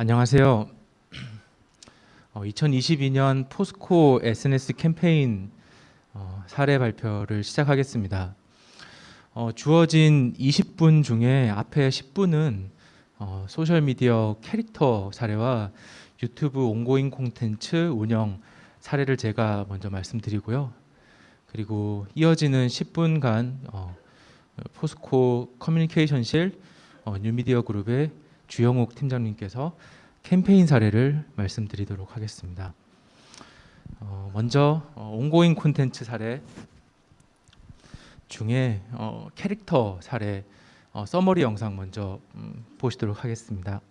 안녕하세요. 2022년 포스코 SNS 캠페인 사례 발표를 시작하겠습니다. 주어진 20분 중에 앞에 10분은 소셜미디어 캐릭터 사례와 유튜브 온고잉 콘텐츠 운영 사례를 제가 먼저 말씀드리고요. 그리고 이어지는 10분간 포스코 커뮤니케이션실 뉴미디어 그룹의 주영욱 팀장님께서 캠페인 사례를 말씀드리도록 하겠습니다. 먼저 온고잉 콘텐츠 사례 중에 캐릭터 사례 서머리 영상 먼저 보시도록 하겠습니다.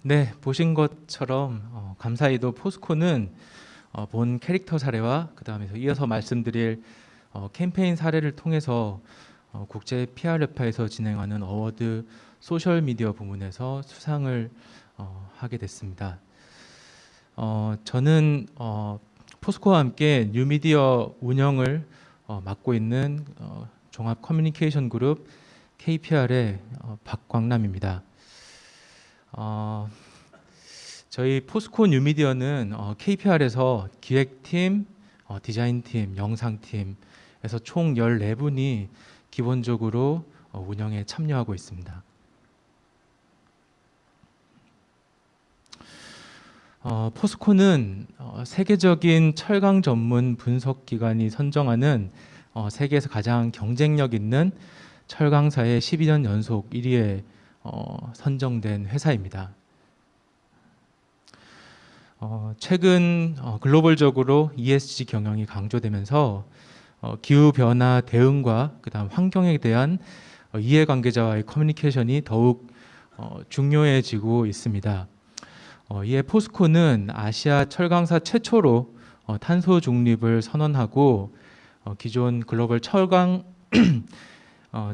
네, 보신 것처럼 감사히도 포스코는 본 캐릭터 사례와 그 다음에 이어서 말씀드릴 캠페인 사례를 통해서 국제 PRF에서 진행하는 어워드 소셜미디어 부문에서 수상을 하게 됐습니다. 저는 포스코와 함께 뉴미디어 운영을 맡고 있는 종합 커뮤니케이션 그룹 KPR의 박광남입니다. 저희 포스코 뉴미디어는 KPR에서 기획팀, 디자인팀, 영상팀에서 총 14분이 기본적으로 운영에 참여하고 있습니다. 포스코는 세계적인 철강 전문 분석 기관이 선정하는 세계에서 가장 경쟁력 있는 철강사의 12년 연속 1위에 선정된 회사입니다. 최근 글로벌적으로 ESG 경영이 강조되면서 기후변화 대응과 그다음 환경에 대한 이해관계자와의 커뮤니케이션이 더욱 중요해지고 있습니다. 이에 포스코는 아시아 철강사 최초로 탄소 중립을 선언하고 기존 글로벌 철강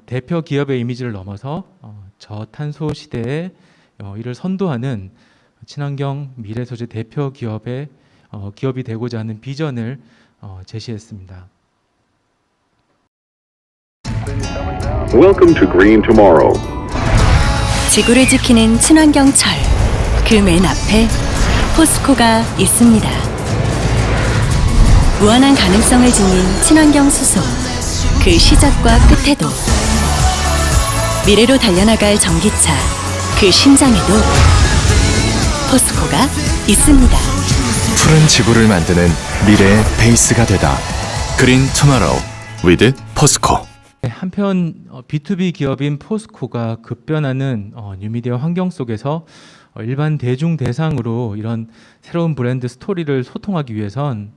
대표 기업의 이미지를 넘어서 저탄소 시대에 이를 선도하는 친환경 미래소재 대표 기업이 되고자 하는 비전을 제시했습니다. Welcome to Green Tomorrow. 지구를 지키는 친환경 철, 그 맨 앞에 포스코가 있습니다. 무한한 가능성을 지닌 친환경 수소, 그 시작과 끝에도 미래로 달려나갈 전기차, 그 심장에도 포스코가 있습니다. 푸른 지구를 만드는 미래의 베이스가 되다. 그린 투모로우 with 포스코. 한편 B2B 기업인 포스코가 급변하는 뉴미디어 환경 속에서 일반 대중 대상으로 이런 새로운 브랜드 스토리를 소통하기 위해선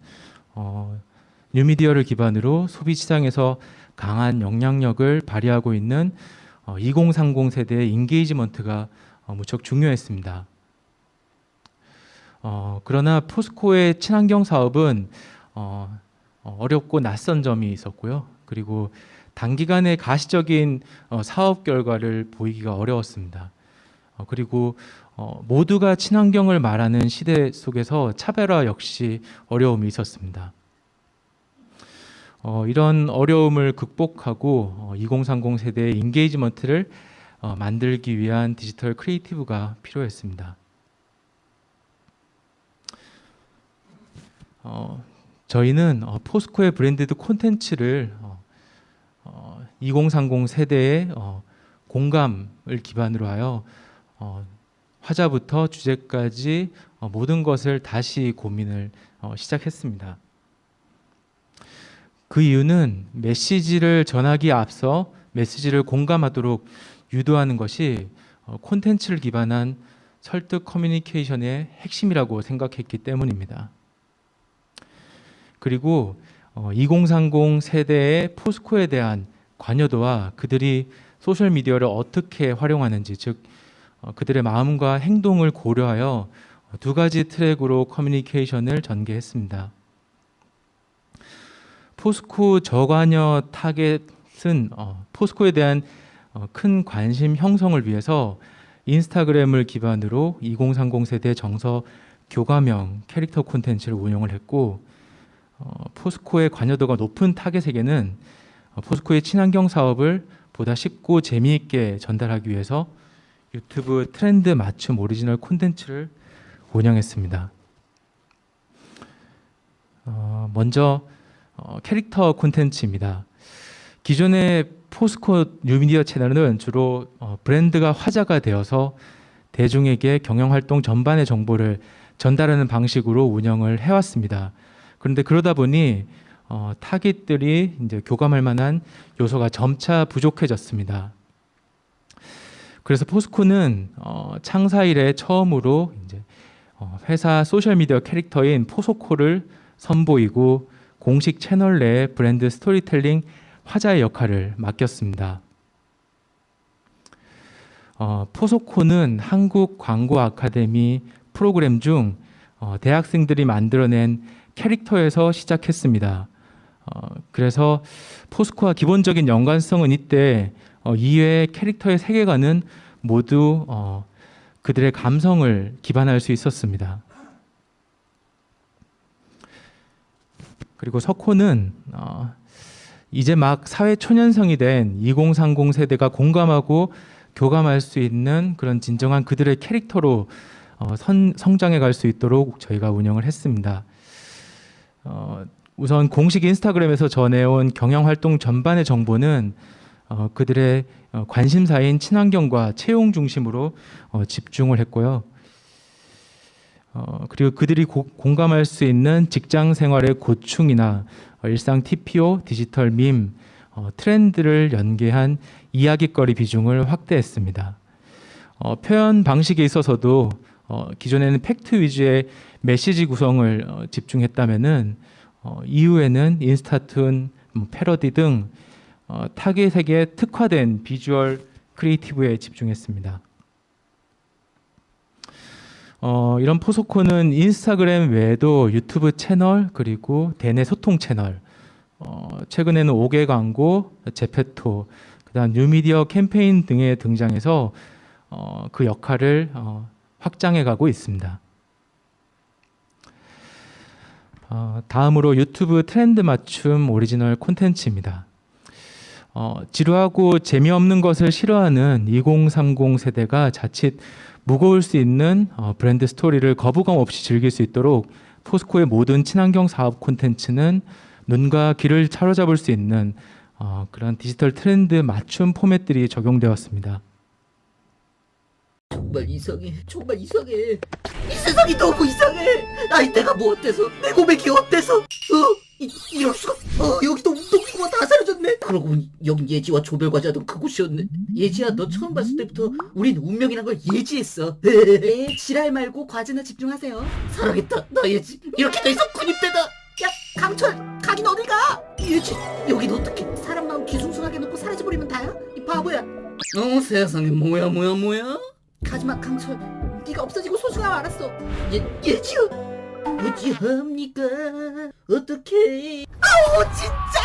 뉴미디어를 기반으로 소비 시장에서 강한 영향력을 발휘하고 있는 2030 세대의 인게이지먼트가 무척 중요했습니다. 그러나 포스코의 친환경 사업은 어렵고 낯선 점이 있었고요. 그리고 단기간에 가시적인 사업 결과를 보이기가 어려웠습니다. 그리고 모두가 친환경을 말하는 시대 속에서 차별화 역시 어려움이 있었습니다. 이런 어려움을 극복하고 2030 세대의 인게이지먼트를 만들기 위한 디지털 크리에이티브가 필요했습니다. 저희는 포스코의 브랜디드 콘텐츠를 2030 세대의 공감을 기반으로 하여 화자부터 주제까지 모든 것을 다시 고민을 시작했습니다. 그 이유는 메시지를 전하기에 앞서 메시지를 공감하도록 유도하는 것이 콘텐츠를 기반한 설득 커뮤니케이션의 핵심이라고 생각했기 때문입니다. 그리고 2030 세대의 포스코에 대한 관여도와 그들이 소셜미디어를 어떻게 활용하는지, 즉 그들의 마음과 행동을 고려하여 두 가지 트랙으로 커뮤니케이션을 전개했습니다. 포스코 저관여 타겟은 포스코에 대한 큰 관심 형성을 위해서 인스타그램을 기반으로 2030 세대 정서 교감형 캐릭터 콘텐츠를 운영을 했고, 포스코의 관여도가 높은 타겟에게는 포스코의 친환경 사업을 보다 쉽고 재미있게 전달하기 위해서 유튜브 트렌드 맞춤 오리지널 콘텐츠를 운영했습니다. 먼저 캐릭터 콘텐츠입니다. 기존의 포스코 뉴미디어 채널은 주로 브랜드가 화제가 되어서 대중에게 경영활동 전반의 정보를 전달하는 방식으로 운영을 해왔습니다. 그런데 그러다 보니 타깃들이 이제 교감할 만한 요소가 점차 부족해졌습니다. 그래서 포스코는 창사 이래 처음으로 이제 회사 소셜미디어 캐릭터인 포소코를 선보이고 공식 채널 내 브랜드 스토리텔링 화자의 역할을 맡겼습니다. 포소코는 한국 광고 아카데미 프로그램 중 대학생들이 만들어낸 캐릭터에서 시작했습니다. 그래서 포스코와 기본적인 연관성은 이때 이외의 캐릭터의 세계관은 모두 그들의 감성을 기반할 수 있었습니다. 그리고 석호는 이제 막 사회 초년생이 된 2030 세대가 공감하고 교감할 수 있는 그런 진정한 그들의 캐릭터로 성장해 갈 수 있도록 저희가 운영을 했습니다. 우선 공식 인스타그램에서 전해온 경영활동 전반의 정보는 그들의 관심사인 친환경과 채용 중심으로 집중을 했고요. 그리고 그들이 공감할 수 있는 직장 생활의 고충이나 일상 TPO, 디지털 밈, 트렌드를 연계한 이야깃거리 비중을 확대했습니다. 표현 방식에 있어서도 기존에는 팩트 위주의 메시지 구성을 집중했다면은 이후에는 인스타툰, 패러디 등 타겟에게 특화된 비주얼 크리에이티브에 집중했습니다. 이런 포소코는 인스타그램 외에도 유튜브 채널 그리고 대내 소통 채널, 최근에는 5개 광고, 제페토, 그다음 뉴미디어 캠페인 등에 등장해서 그 역할을 확장해가고 있습니다. 다음으로 유튜브 트렌드 맞춤 오리지널 콘텐츠입니다. 지루하고 재미없는 것을 싫어하는 2030 세대가 자칫 무거울 수 있는 브랜드 스토리를 거부감 없이 즐길 수 있도록 포스코의 모든 친환경 사업 콘텐츠는 눈과 귀를 사로잡을 수 있는 그런 디지털 트렌드 맞춤 포맷들이 적용되었습니다. 정말 이상해. 정말 이상해. 이 세상이 너무 이상해. 아이 내가 뭐 어때서? 내 고백이 어때서? 이럴 수가. 여기도 운동기구가 다 사라졌네. 그러고 보니 여긴 예지와 조별과제하던 그곳이었네. 예지야 너 처음 봤을 때부터 우린 운명이란 걸 예지했어. 네, 지랄 말고 과제나 집중하세요. 사랑했다 나 예지. 이렇게 더 이상 군입대다. 야 강철 가긴 어딜 가? 예지 여긴 어떻게 사람 마음 뒤숭숭하게 놓고 사라져버리면 다야? 이 바보야. 세상에 뭐야. 가지마 강철. 네가 없어지고 소중함 알았어. 예지요. 어찌합니까? 어떡해? 아우 진짜!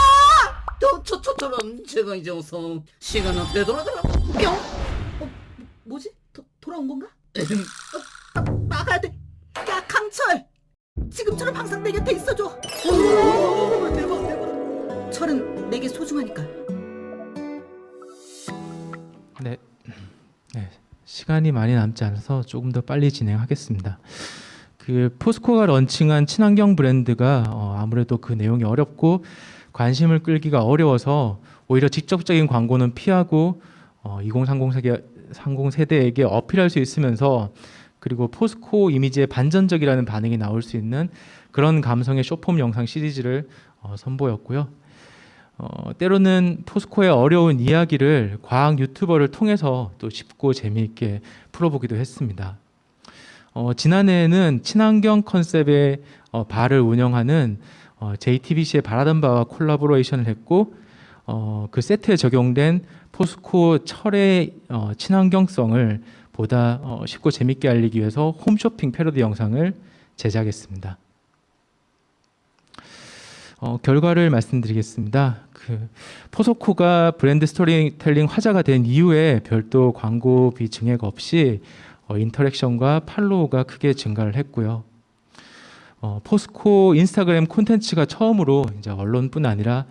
저런 제가 이제 어서 시간은 되돌아가라 뿅! 뭐지? 돌아온 건가? 나가야 돼. 야 강철! 지금처럼 항상 내 곁에 있어줘. 대박. 철은 내게 소중하니까. 네. 시간이 많이 남지 않아서 조금 더 빨리 진행하겠습니다. 그 포스코가 런칭한 친환경 브랜드가 아무래도 그 내용이 어렵고 관심을 끌기가 어려워서 오히려 직접적인 광고는 피하고 2030 세대에게 어필할 수 있으면서 그리고 포스코 이미지에 반전적이라는 반응이 나올 수 있는 그런 감성의 쇼폼 영상 시리즈를 선보였고요. 때로는 포스코의 어려운 이야기를 과학 유튜버를 통해서 또 쉽고 재미있게 풀어보기도 했습니다. 지난해에는 친환경 컨셉의 바를 운영하는 JTBC의 바라던 바와 콜라보레이션을 했고 그 세트에 적용된 포스코 철의 친환경성을 보다 쉽고 재밌게 알리기 위해서 홈쇼핑 패러디 영상을 제작했습니다. 결과를 말씀드리겠습니다. 그 포스코가 브랜드 스토리텔링 화제가 된 이후에 별도 광고비 증액 없이 인터랙션과 팔로우가 크게 증가를 했고요. 포스코 인스타그램 콘텐츠가 처음으로 이제 언론뿐 아니라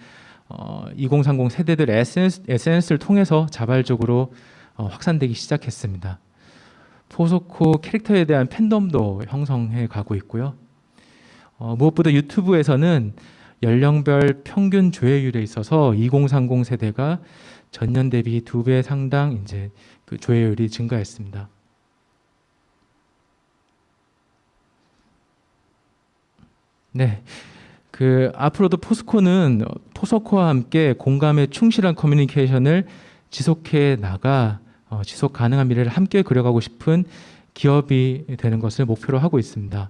2030 세대들 SNS를 통해서 자발적으로 확산되기 시작했습니다. 포스코 캐릭터에 대한 팬덤도 형성해 가고 있고요. 무엇보다 유튜브에서는 연령별 평균 조회율에 있어서 2030 세대가 전년 대비 2배 상당 이제 그 조회율이 증가했습니다. 네, 그 앞으로도 포스코는 포스코와 함께 공감에 충실한 커뮤니케이션을 지속해 나가 지속 가능한 미래를 함께 그려가고 싶은 기업이 되는 것을 목표로 하고 있습니다.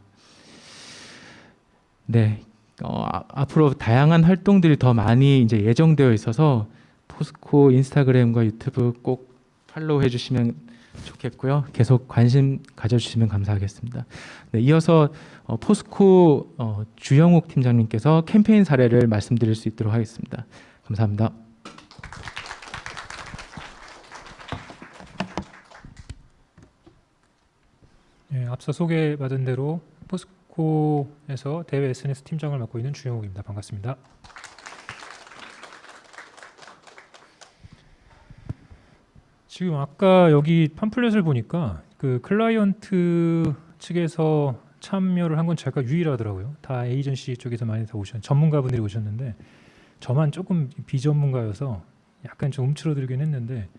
네, 앞으로 다양한 활동들이 더 많이 이제 예정되어 있어서 포스코 인스타그램과 유튜브 꼭 팔로우해 주시면 좋겠고요. 계속 관심 가져주시면 감사하겠습니다. 네, 이어서 포스코 주영욱 팀장님께서 캠페인 사례를 말씀드릴 수 있도록 하겠습니다. 감사합니다. 네, 앞서 소개받은 대로 포스코에서 대외 SNS 팀장을 맡고 있는 주영욱입니다. 반갑습니다. 지금 아까 여기 팜플렛을 보니까 그 클라이언트 측에서 참여를 한 건 제가 유일하더라고요. 다 에이전시 쪽에서 많이 다 전문가분들이 오셨는데 저만 조금 비전문가여서 약간 좀 움츠러들긴 했는데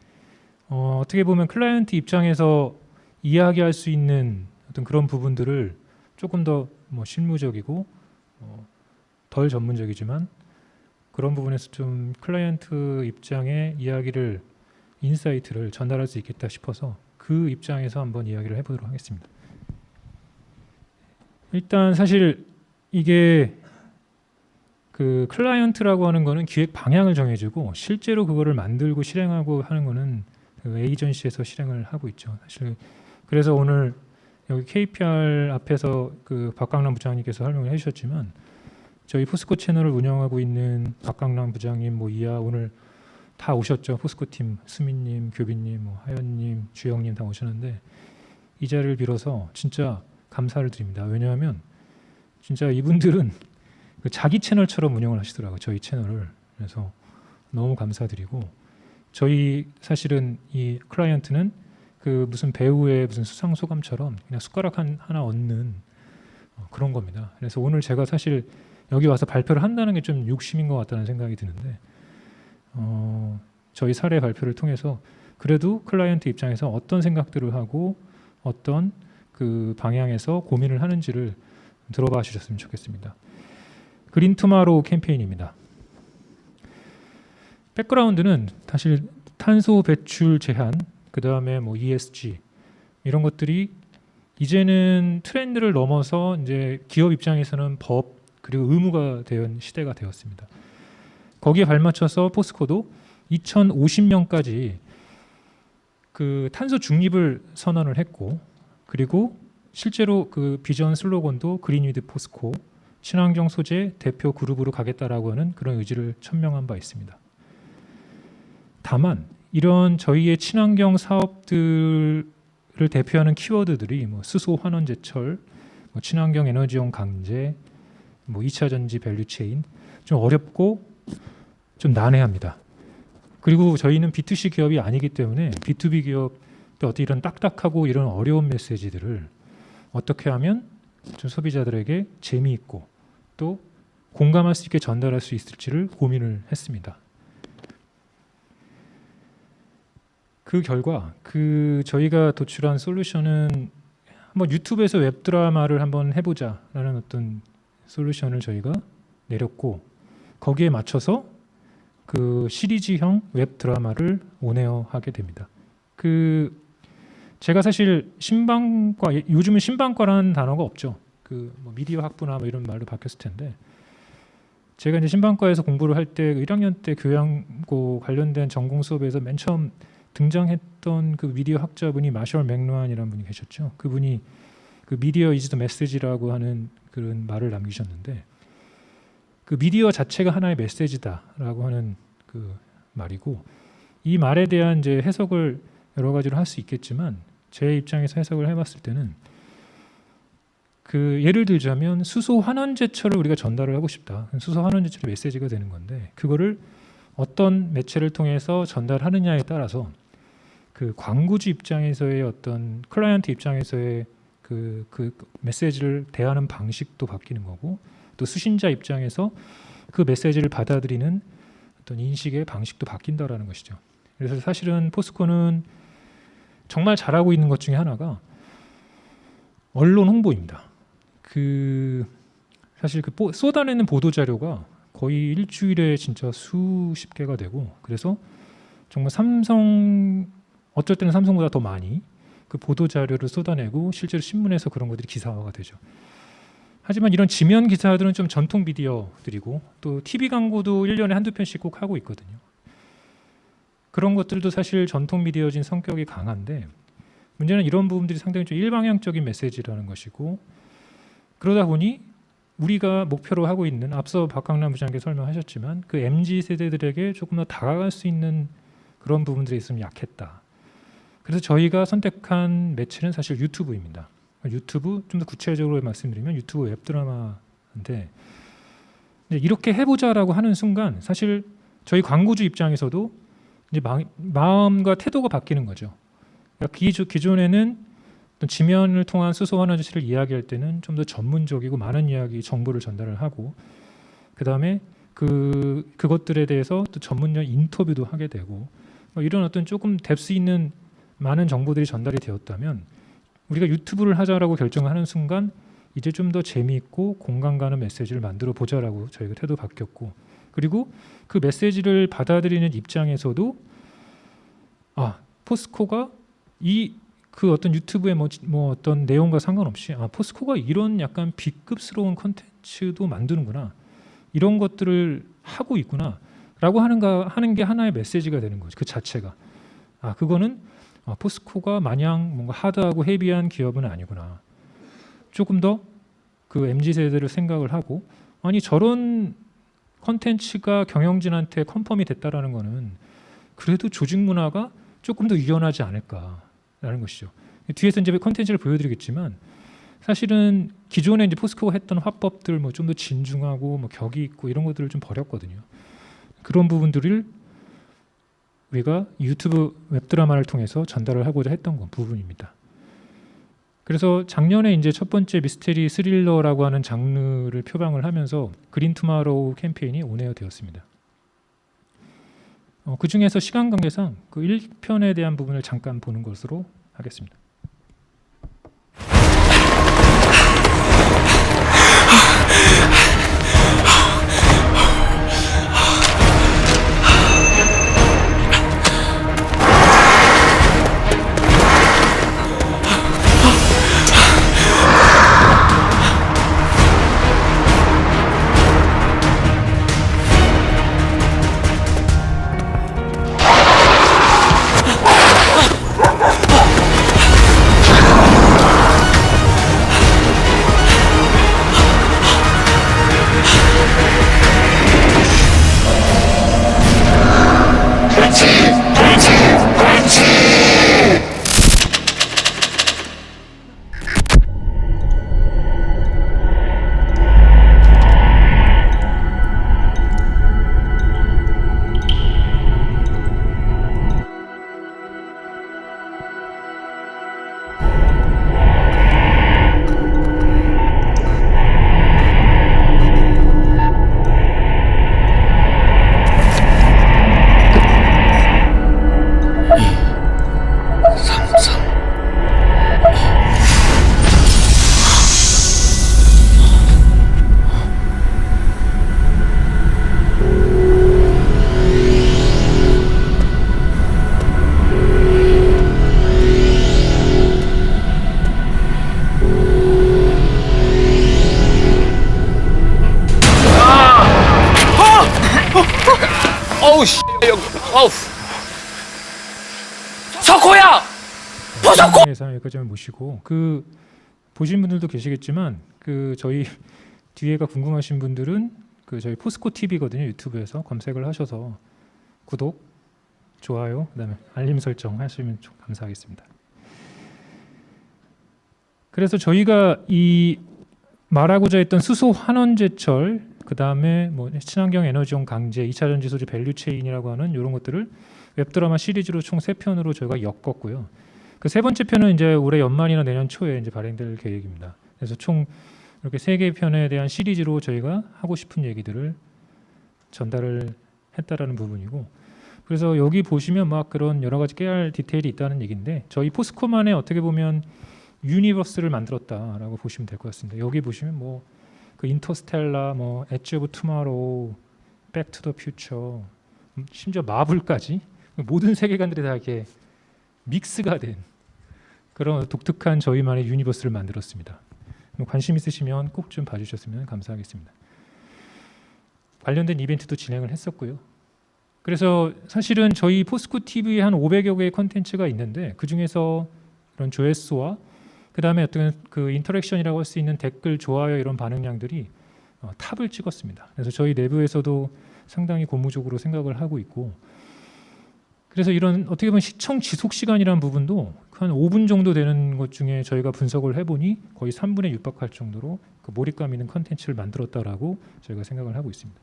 어떻게 보면 클라이언트 입장에서 이야기할 수 있는 어떤 그런 부분들을 조금 더 뭐 실무적이고 덜 전문적이지만 그런 부분에서 좀 클라이언트 입장의 이야기를 인사이트를 전달할 수 있겠다 싶어서 그 입장에서 한번 이야기를 해보도록 하겠습니다. 일단 사실 이게 그 클라이언트라고 하는 거는 기획 방향을 정해주고 실제로 그거를 만들고 실행하고 하는 거는 그 에이전시에서 실행을 하고 있죠. 사실 그래서 오늘 여기 KPR 앞에서 그 박강남 부장님께서 설명을 해주셨지만 저희 포스코 채널을 운영하고 있는 박강남 부장님, 뭐 이하 오늘 다 오셨죠. 포스코 팀 수민님, 교빈님, 뭐 하연님, 주영님 다 오셨는데 이 자리를 빌어서 진짜 감사를 드립니다. 왜냐하면 진짜 이분들은 그 자기 채널처럼 운영을 하시더라고요. 저희 채널을. 그래서 너무 감사드리고 저희 사실은 이 클라이언트는 그 무슨 배우의 무슨 수상 소감처럼 그냥 숟가락 하나 얻는 그런 겁니다. 그래서 오늘 제가 사실 여기 와서 발표를 한다는 게 좀 욕심인 것 같다는 생각이 드는데 저희 사례 발표를 통해서 그래도 클라이언트 입장에서 어떤 생각들을 하고 어떤 그 방향에서 고민을 하는지를 들어봐 주셨으면 좋겠습니다. 그린 투마로우 캠페인입니다. 백그라운드는 사실 탄소 배출 제한, 그 다음에 뭐 ESG 이런 것들이 이제는 트렌드를 넘어서 이제 기업 입장에서는 법 그리고 의무가 된 시대가 되었습니다. 거기에 발맞춰서 포스코도 2050년까지 그 탄소 중립을 선언을 했고, 그리고 실제로 그 비전 슬로건도 그린 위드 포스코, 친환경 소재 대표 그룹으로 가겠다라고 하는 그런 의지를 천명한 바 있습니다. 다만 이런 저희의 친환경 사업들을 대표하는 키워드들이 뭐 수소 환원 제철, 뭐 친환경 에너지용 강제, 뭐 2차 전지 밸류체인 좀 어렵고 좀 난해합니다. 그리고 저희는 B2C 기업이 아니기 때문에 B2B 기업도 어떤 이런 딱딱하고 이런 어려운 메시지들을 어떻게 하면 좀 소비자들에게 재미있고 또 공감할 수 있게 전달할 수 있을지를 고민을 했습니다. 그 결과 저희가 도출한 솔루션은 한번 유튜브에서 웹드라마를 한번 해보자라는 어떤 솔루션을 저희가 내렸고, 거기에 맞춰서 그 시리즈형 웹드라마를 온에어하게 됩니다. 제가 사실 신방과, 요즘은 신방과라는 단어가 없죠. 뭐 미디어 학부나 뭐 이런 말로 바뀌었을 텐데, 제가 이제 신방과에서 공부를 할 때 1학년 때 교양고 관련된 전공 수업에서 맨 처음 등장했던 그 미디어 학자분이 마셜 맥루안이라는 분이 계셨죠. 그분이 그 미디어 이즈 더 메시지라고 하는 그런 말을 남기셨는데, 그 미디어 자체가 하나의 메시지다라고 하는 그 말이고, 이 말에 대한 이제 해석을 여러 가지로 할 수 있겠지만 제 입장에서 해석을 해봤을 때는 그 예를 들자면 수소 환원 제철을 우리가 전달을 하고 싶다. 수소 환원 제철의 메시지가 되는 건데, 그거를 어떤 매체를 통해서 전달하느냐에 따라서 그 광고주 입장에서의 어떤 클라이언트 입장에서의 그 메시지를 대하는 방식도 바뀌는 거고, 또 수신자 입장에서 그 메시지를 받아들이는 어떤 인식의 방식도 바뀐다라는 것이죠. 그래서 사실은 포스코는 정말 잘하고 있는 것 중에 하나가 언론 홍보입니다. 사실 쏟아내는 보도 자료가 거의 일주일에 진짜 수십 개가 되고, 그래서 정말 어쩔 때는 삼성보다 더 많이 그 보도 자료를 쏟아내고 실제로 신문에서 그런 것들이 기사화가 되죠. 하지만 이런 지면 기사들은 좀 전통 미디어들이고, 또 TV 광고도 1년에 한두 편씩 꼭 하고 있거든요. 그런 것들도 사실 전통 미디어진 성격이 강한데, 문제는 이런 부분들이 상당히 좀 일방향적인 메시지라는 것이고, 그러다 보니 우리가 목표로 하고 있는, 앞서 박강남 부장님께서 설명하셨지만 그 MZ 세대들에게 조금 더 다가갈 수 있는 그런 부분들이 있으면 약했다. 그래서 저희가 선택한 매체는 사실 유튜브입니다. 유튜브, 좀 더 구체적으로 말씀드리면 유튜브 웹드라마인데, 이렇게 해보자라고 하는 순간 사실 저희 광고주 입장에서도 이제 마음과 태도가 바뀌는 거죠. 그러니까 기존에는 어떤 지면을 통한 수소 환원 제철을 이야기할 때는 좀 더 전문적이고 많은 이야기, 정보를 전달을 하고, 그 다음에 그것들에 대해서 또 전문적 인터뷰도 하게 되고, 이런 어떤 조금 뎁스 있는 많은 정보들이 전달이 되었다면, 우리가 유튜브를 하자라고 결정하는 순간 이제 좀 더 재미있고 공감 가는 메시지를 만들어 보자라고 저희가 태도 바뀌었고, 그리고 그 메시지를 받아들이는 입장에서도 포스코가 그 어떤 유튜브의 뭐 어떤 내용과 상관없이 포스코가 이런 약간 B급스러운 콘텐츠도 만드는구나, 이런 것들을 하고 있구나라고 하는 게 하나의 메시지가 되는 거죠. 그 자체가 그거는 포스코가 마냥 뭔가 하드하고 헤비한 기업은 아니구나. 조금 더 그 MZ 세대를 생각을 하고, 아니 저런 콘텐츠가 경영진한테 컨펌이 됐다라는 거는 그래도 조직 문화가 조금 더 유연하지 않을까라는 것이죠. 뒤에서 이제 콘텐츠를 보여드리겠지만, 사실은 기존에 이제 포스코가 했던 화법들 뭐 좀 더 진중하고 뭐 격이 있고 이런 것들을 좀 버렸거든요. 그런 부분들을 우리가 유튜브 웹드라마를 통해서 전달을 하고자 했던 부분입니다. 그래서 작년에 이제 첫 번째 미스테리 스릴러라고 하는 장르를 표방을 하면서 그린 투마로우 캠페인이 온에어 되었습니다. 그 중에서 시간 관계상 그 1편에 대한 부분을 잠깐 보는 것으로 하겠습니다. 어우 씨 여기 어우 석호야 에서 여기까지 모시고 그 보신 분들도 계시겠지만 그 저희 뒤에가 궁금하신 분들은 그 저희 포스코 TV거든요. 유튜브에서 검색을 하셔서 구독, 좋아요, 그다음에 알림 설정 하시면 좀 감사하겠습니다. 그래서 저희가 이 말하고자 했던 수소 환원제철, 그다음에 뭐 친환경 에너지용 강제, 2차 전지 소재 밸류 체인이라고 하는 이런 것들을 웹드라마 시리즈로 총 3편으로 저희가 엮었고요. 그 세 번째 편은 이제 올해 연말이나 내년 초에 이제 발행될 계획입니다. 그래서 총 이렇게 3개 편에 대한 시리즈로 저희가 하고 싶은 얘기들을 전달을 했다라는 부분이고, 그래서 여기 보시면 막 그런 여러 가지 깨알 디테일이 있다는 얘기인데, 저희 포스코만의 어떻게 보면 유니버스를 만들었다라고 보시면 될 것 같습니다. 여기 보시면 뭐 그 인터스텔라, 뭐 엣지 오브 투마로우, 백 투 더 퓨처, 심지어 마블까지 모든 세계관들이 다 이렇게 믹스가 된 그런 독특한 저희만의 유니버스를 만들었습니다. 관심 있으시면 꼭 좀 봐주셨으면 감사하겠습니다. 관련된 이벤트도 진행을 했었고요. 그래서 사실은 저희 포스코 TV에 한 500여 개의 컨텐츠가 있는데, 그 중에서 그런 조회수와 그 다음에 어떤 그 인터랙션이라고 할 수 있는 댓글, 좋아요 이런 반응량들이 탑을 찍었습니다. 그래서 저희 내부에서도 상당히 고무적으로 생각을 하고 있고, 그래서 이런 어떻게 보면 시청 지속 시간이라는 부분도 한 5분 정도 되는 것 중에 저희가 분석을 해보니 거의 3분에 육박할 정도로 그 몰입감 있는 컨텐츠를 만들었다라고 저희가 생각을 하고 있습니다.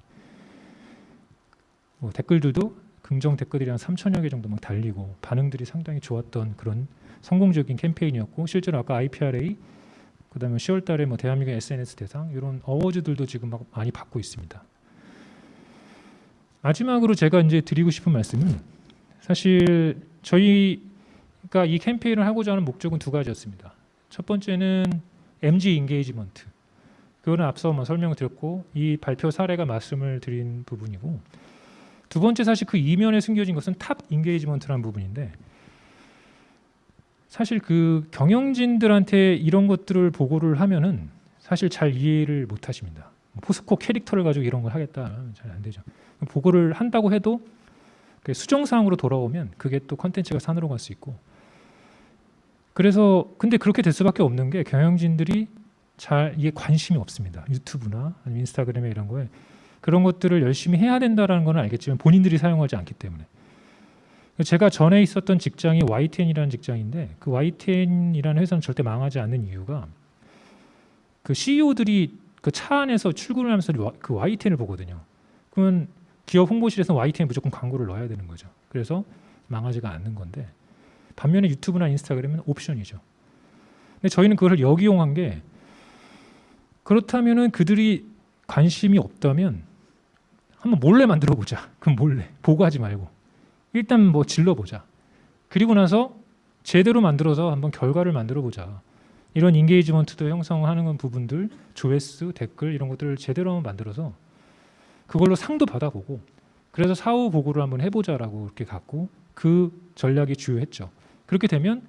뭐 댓글들도 긍정 댓글이 한 3,000여 개 정도 막 달리고 반응들이 상당히 좋았던 그런 성공적인 캠페인이었고, 실제로 아까 IPRA, 그다음에 10월달에 뭐 대한민국 SNS 대상 이런 어워즈들도 지금 막 많이 받고 있습니다. 마지막으로 제가 이제 드리고 싶은 말씀은, 사실 저희가 이 캠페인을 하고자 하는 목적은 두 가지였습니다. 첫 번째는 MG 인게이지먼트, 그거는 앞서 뭐 설명을 드렸고 이 발표 사례가 말씀을 드린 부분이고, 두 번째 사실 그 이면에 숨겨진 것은 탑 인게이지먼트라는 부분인데, 사실 그 경영진들한테 이런 것들을 보고를 하면은 사실 잘 이해를 못 하십니다. 포스코 캐릭터를 가지고 이런 걸 하겠다 잘 안 되죠. 보고를 한다고 해도 수정사항으로 돌아오면 그게 또 컨텐츠가 산으로 갈 수 있고, 그래서 근데 그렇게 될 수밖에 없는 게 경영진들이 잘 이게 관심이 없습니다. 유튜브나 아니면 인스타그램에 이런 거에 그런 것들을 열심히 해야 된다라는 건 알겠지만 본인들이 사용하지 않기 때문에. 제가 전에 있었던 직장이 YTN이라는 직장인데, 그 YTN이라는 회사는 절대 망하지 않는 이유가 그 CEO들이 그 차 안에서 출근을 하면서 그 YTN을 보거든요. 그러면 기업 홍보실에서 YTN 무조건 광고를 넣어야 되는 거죠. 그래서 망하지가 않는 건데, 반면에 유튜브나 인스타그램은 옵션이죠. 근데 저희는 그걸 역이용한 게, 그렇다면은 그들이 관심이 없다면 한번 몰래 만들어 보자. 그럼 몰래 보고하지 말고 일단 뭐 질러보자. 그리고 나서 제대로 만들어서 한번 결과를 만들어 보자. 이런 인게이지먼트도 형성하는 부분들, 조회수, 댓글 이런 것들을 제대로 한번 만들어서 그걸로 상도 받아보고, 그래서 사후 보고를 한번 해보자라고 이렇게 갖고 그 전략이 주요했죠. 그렇게 되면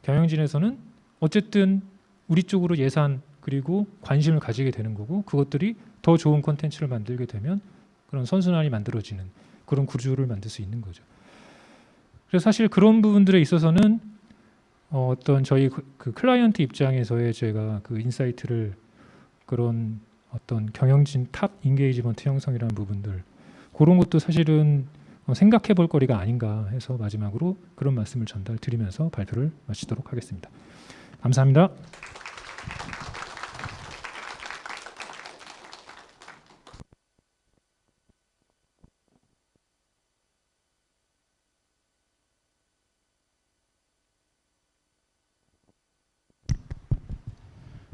경영진에서는 어쨌든 우리 쪽으로 예산 그리고 관심을 가지게 되는 거고, 그것들이 더 좋은 콘텐츠를 만들게 되면 그런 선순환이 만들어지는 그런 구조를 만들 수 있는 거죠. 그래서 사실 그런 부분들에 있어서는 어떤 저희 그 클라이언트 입장에서의 제가 그 인사이트를, 그런 어떤 경영진 탑 인게이지먼트 형성이라는 부분들, 그런 것도 사실은 생각해 볼 거리가 아닌가 해서 마지막으로 그런 말씀을 전달드리면서 발표를 마치도록 하겠습니다. 감사합니다.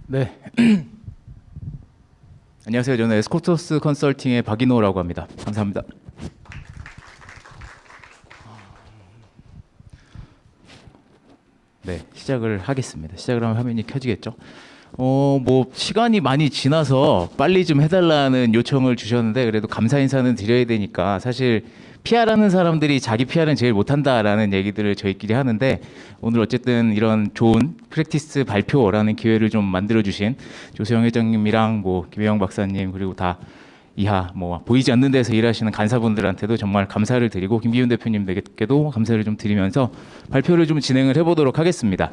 네. 안녕하세요. 저는 에스코토스 컨설팅의 박인호라고 합니다. 감사합니다. 네, 시작을 하겠습니다. 시작을 하면 화면이 켜지겠죠. 뭐 시간이 많이 지나서 빨리 좀 해달라는 요청을 주셨는데 그래도 감사 인사는 드려야 되니까 사실 PR하는 사람들이 자기 PR은 제일 못한다라는 얘기들을 저희끼리 하는데 오늘 어쨌든 이런 좋은 프랙티스 발표라는 기회를 좀 만들어주신 조수영 회장님이랑 뭐 김혜영 박사님 그리고 다 이하 뭐 보이지 않는 데서 일하시는 간사분들한테도 정말 감사를 드리고 김기훈 대표님에게도 감사를 좀 드리면서 발표를 좀 진행을 해보도록 하겠습니다.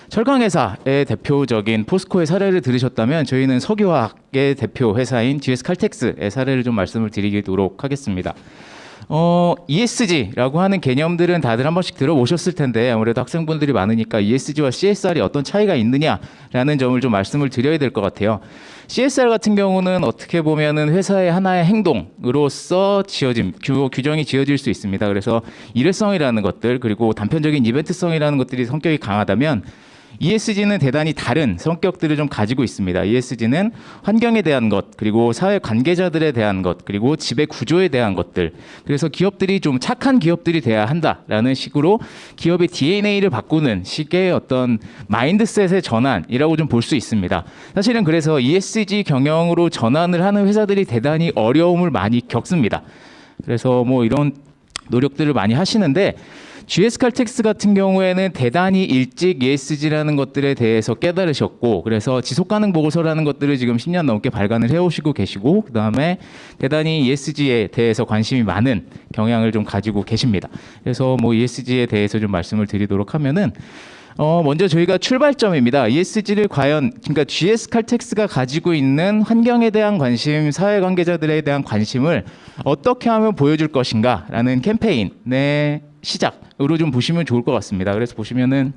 철강회사의 대표적인 포스코의 사례를 들으셨다면 저희는 석유화학의 대표 회사인 GS 칼텍스의 사례를 좀 말씀을 드리도록 하겠습니다. ESG라고 하는 개념들은 다들 한 번씩 들어보셨을 텐데 아무래도 학생분들이 많으니까 ESG와 CSR이 어떤 차이가 있느냐라는 점을 좀 말씀을 드려야 될 것 같아요. CSR 같은 경우는 어떻게 보면은 회사의 하나의 행동으로서 규정이 지어질 수 있습니다. 그래서 일회성이라는 것들 그리고 단편적인 이벤트성이라는 것들이 성격이 강하다면 ESG는 대단히 다른 성격들을 좀 가지고 있습니다. ESG는 환경에 대한 것, 그리고 사회 관계자들에 대한 것, 그리고 지배 구조에 대한 것들. 그래서 기업들이 좀 착한 기업들이 돼야 한다라는 식으로 기업의 DNA를 바꾸는 식의 어떤 마인드셋의 전환이라고 좀 볼 수 있습니다. 사실은 그래서 ESG 경영으로 전환을 하는 회사들이 대단히 어려움을 많이 겪습니다. 그래서 뭐 이런 노력들을 많이 하시는데 GS 칼텍스 같은 경우에는 대단히 일찍 ESG라는 것들에 대해서 깨달으셨고 그래서 지속가능 보고서라는 것들을 지금 10년 넘게 발간을 해오시고 계시고 그다음에 대단히 ESG에 대해서 관심이 많은 경향을 좀 가지고 계십니다. 그래서 뭐 ESG에 대해서 좀 말씀을 드리도록 하면은 먼저 저희가 출발점입니다. ESG를 그러니까 GS 칼텍스가 가지고 있는 환경에 대한 관심, 사회관계자들에 대한 관심을 어떻게 하면 보여줄 것인가라는 캠페인의 시작으로 좀 보시면 좋을 것 같습니다. 그래서 보시면은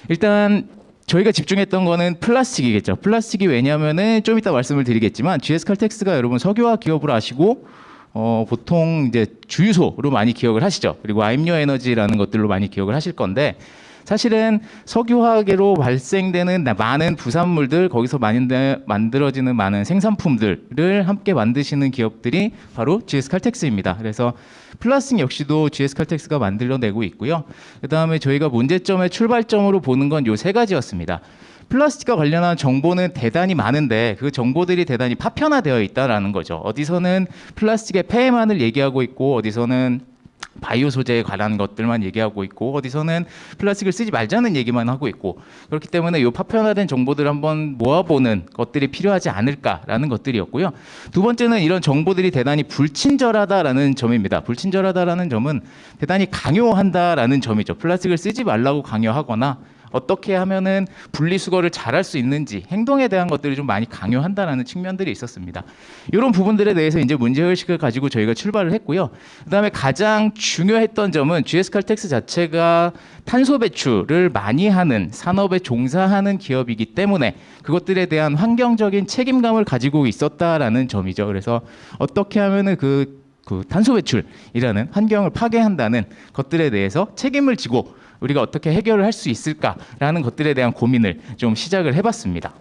일단 저희가 집중했던 거는 플라스틱이겠죠. 플라스틱이 왜냐하면은 좀 이따 말씀을 드리겠지만 GS 칼텍스가 여러분 석유화학 기업으로 아시고 보통 이제 주유소로 많이 기억을 하시죠. 그리고 아임료 에너지라는 것들로 많이 기억을 하실 건데 사실은 석유화학으로 발생되는 많은 부산물들 거기서 만들어지는 많은 생산품들을 함께 만드시는 기업들이 바로 GS 칼텍스입니다. 그래서 플라스틱 역시도 GS 칼텍스가 만들어내고 있고요. 그다음에 저희가 문제점의 출발점으로 보는 건 요 세 가지였습니다. 플라스틱과 관련한 정보는 대단히 많은데 그 정보들이 대단히 파편화되어 있다라는 거죠. 어디서는 플라스틱의 폐해만을 얘기하고 있고 어디서는 바이오 소재에 관한 것들만 얘기하고 있고 어디서는 플라스틱을 쓰지 말자는 얘기만 하고 있고 그렇기 때문에 이 파편화된 정보들을 한번 모아보는 것들이 필요하지 않을까라는 것들이었고요. 두 번째는 이런 정보들이 대단히 불친절하다라는 점입니다. 불친절하다라는 점은 대단히 강요한다라는 점이죠. 플라스틱을 쓰지 말라고 강요하거나 어떻게 하면은 분리수거를 잘할 수 있는지 행동에 대한 것들을 좀 많이 강요한다라는 측면들이 있었습니다. 이런 부분들에 대해서 이제 문제의식을 가지고 저희가 출발을 했고요. 그다음에 가장 중요했던 점은 GS 칼텍스 자체가 탄소 배출을 많이 하는 산업에 종사하는 기업이기 때문에 그것들에 대한 환경적인 책임감을 가지고 있었다라는 점이죠. 그래서 어떻게 하면은 그 탄소 배출이라는 환경을 파괴한다는 것들에 대해서 책임을 지고 우리가 어떻게 해결을 할 수 있을까라는 것들에 대한 고민을 좀 시작을 해봤습니다.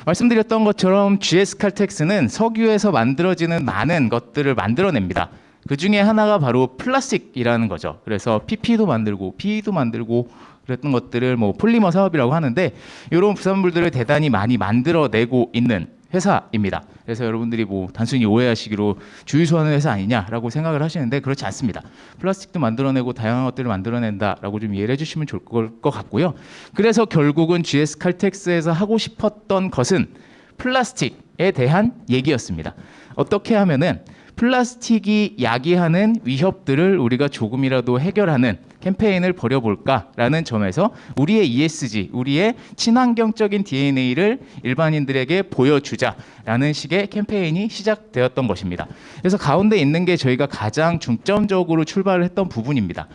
말씀드렸던 것처럼 GS 칼텍스는 석유에서 만들어지는 많은 것들을 만들어냅니다. 그 중에 하나가 바로 플라스틱이라는 거죠. 그래서 PP도 만들고 PE도 만들고 그랬던 것들을 뭐 폴리머 사업이라고 하는데 이런 부산물들을 대단히 많이 만들어내고 있는 회사입니다. 그래서 여러분들이 뭐 단순히 오해하시기로 주유소 하는 회사 아니냐라고 생각을 하시는데 그렇지 않습니다. 플라스틱도 만들어내고 다양한 것들을 만들어낸다라고 좀 이해를 해주시면 좋을 것 같고요. 그래서 결국은 GS 칼텍스에서 하고 싶었던 것은 플라스틱에 대한 얘기였습니다. 어떻게 하면은 플라스틱이 야기하는 위협들을 우리가 조금이라도 해결하는 캠페인을 벌여볼까라는 점에서 우리의 ESG, 우리의 친환경적인 DNA를 일반인들에게 보여주자라는 식의 캠페인이 시작되었던 것입니다. 그래서 가운데 있는 게 저희가 가장 중점적으로 출발을 했던 부분입니다.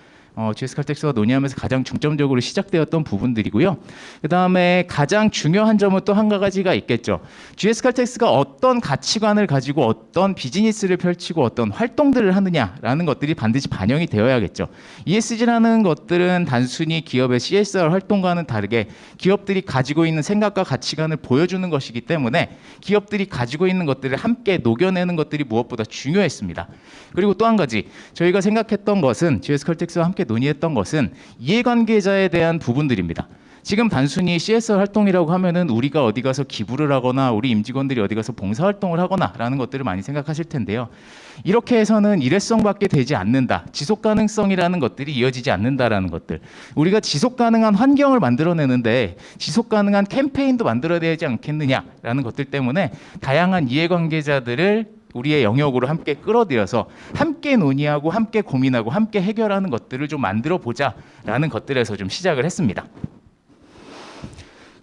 GS 칼텍스가 논의하면서 가장 중점적으로 시작되었던 부분들이고요. 그 다음에 가장 중요한 점은 또 한 가지가 있겠죠. GS 칼텍스가 어떤 가치관을 가지고 어떤 비즈니스를 펼치고 어떤 활동들을 하느냐라는 것들이 반드시 반영이 되어야겠죠. ESG라는 것들은 단순히 기업의 CSR 활동과는 다르게 기업들이 가지고 있는 생각과 가치관을 보여주는 것이기 때문에 기업들이 가지고 있는 것들을 함께 녹여내는 것들이 무엇보다 중요했습니다. 그리고 또 한 가지 저희가 생각했던 것은 GS 칼텍스와 함께 논의했던 것은 이해관계자에 대한 부분들입니다. 지금 단순히 CSR 활동이라고 하면은 우리가 어디 가서 기부를 하거나 우리 임직원들이 어디 가서 봉사활동을 하거나라는 것들을 많이 생각하실 텐데요. 이렇게 해서는 일회성밖에 되지 않는다. 지속가능성이라는 것들이 이어지지 않는다라는 것들. 우리가 지속가능한 환경을 만들어내는데 지속가능한 캠페인도 만들어야 되지 않겠느냐라는 것들 때문에 다양한 이해관계자들을 우리의 영역으로 함께 끌어들여서 함께 논의하고 함께 고민하고 함께 해결하는 것들을 좀 만들어 보자라는 것들에서 좀 시작을 했습니다.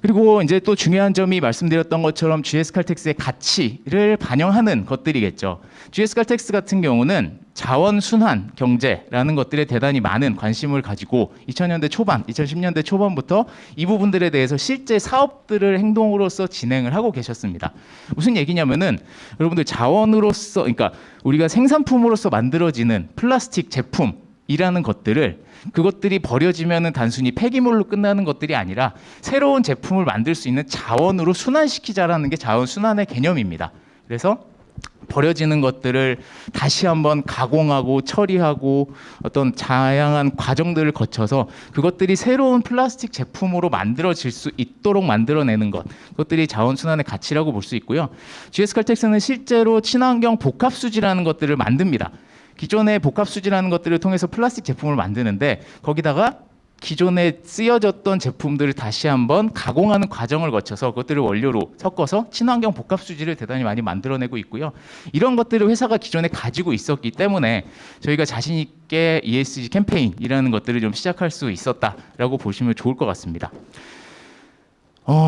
그리고 이제 또 중요한 점이 말씀드렸던 것처럼 GS 칼텍스의 가치를 반영하는 것들이겠죠. GS 칼텍스 같은 경우는 자원 순환 경제라는 것들에 대단히 많은 관심을 가지고 2000년대 초반, 2010년대 초반부터 이 부분들에 대해서 실제 사업들을 행동으로서 진행을 하고 계셨습니다. 무슨 얘기냐면은 여러분들 자원으로서, 그러니까 우리가 생산품으로서 만들어지는 플라스틱 제품이라는 것들을 그것들이 버려지면은 단순히 폐기물로 끝나는 것들이 아니라 새로운 제품을 만들 수 있는 자원으로 순환시키자라는 게 자원 순환의 개념입니다. 그래서 버려지는 것들을 다시 한번 가공하고 처리하고 어떤 다양한 과정들을 거쳐서 그것들이 새로운 플라스틱 제품으로 만들어질 수 있도록 만들어내는 것, 그것들이 자원순환의 가치라고 볼 수 있고요. GS 칼텍스는 실제로 친환경 복합수지라는 것들을 만듭니다. 기존의 복합수지라는 것들을 통해서 플라스틱 제품을 만드는데 거기다가 기존에 쓰여졌던 제품들을 다시 한번 가공하는 과정을 거쳐서 그것들을 원료로 섞어서 친환경 복합수지를 대단히 많이 만들어내고 있고요. 이런 것들을 회사가 기존에 가지고 있었기 때문에 저희가 자신 있게 ESG 캠페인이라는 것들을 좀 시작할 수 있었다라고 보시면 좋을 것 같습니다.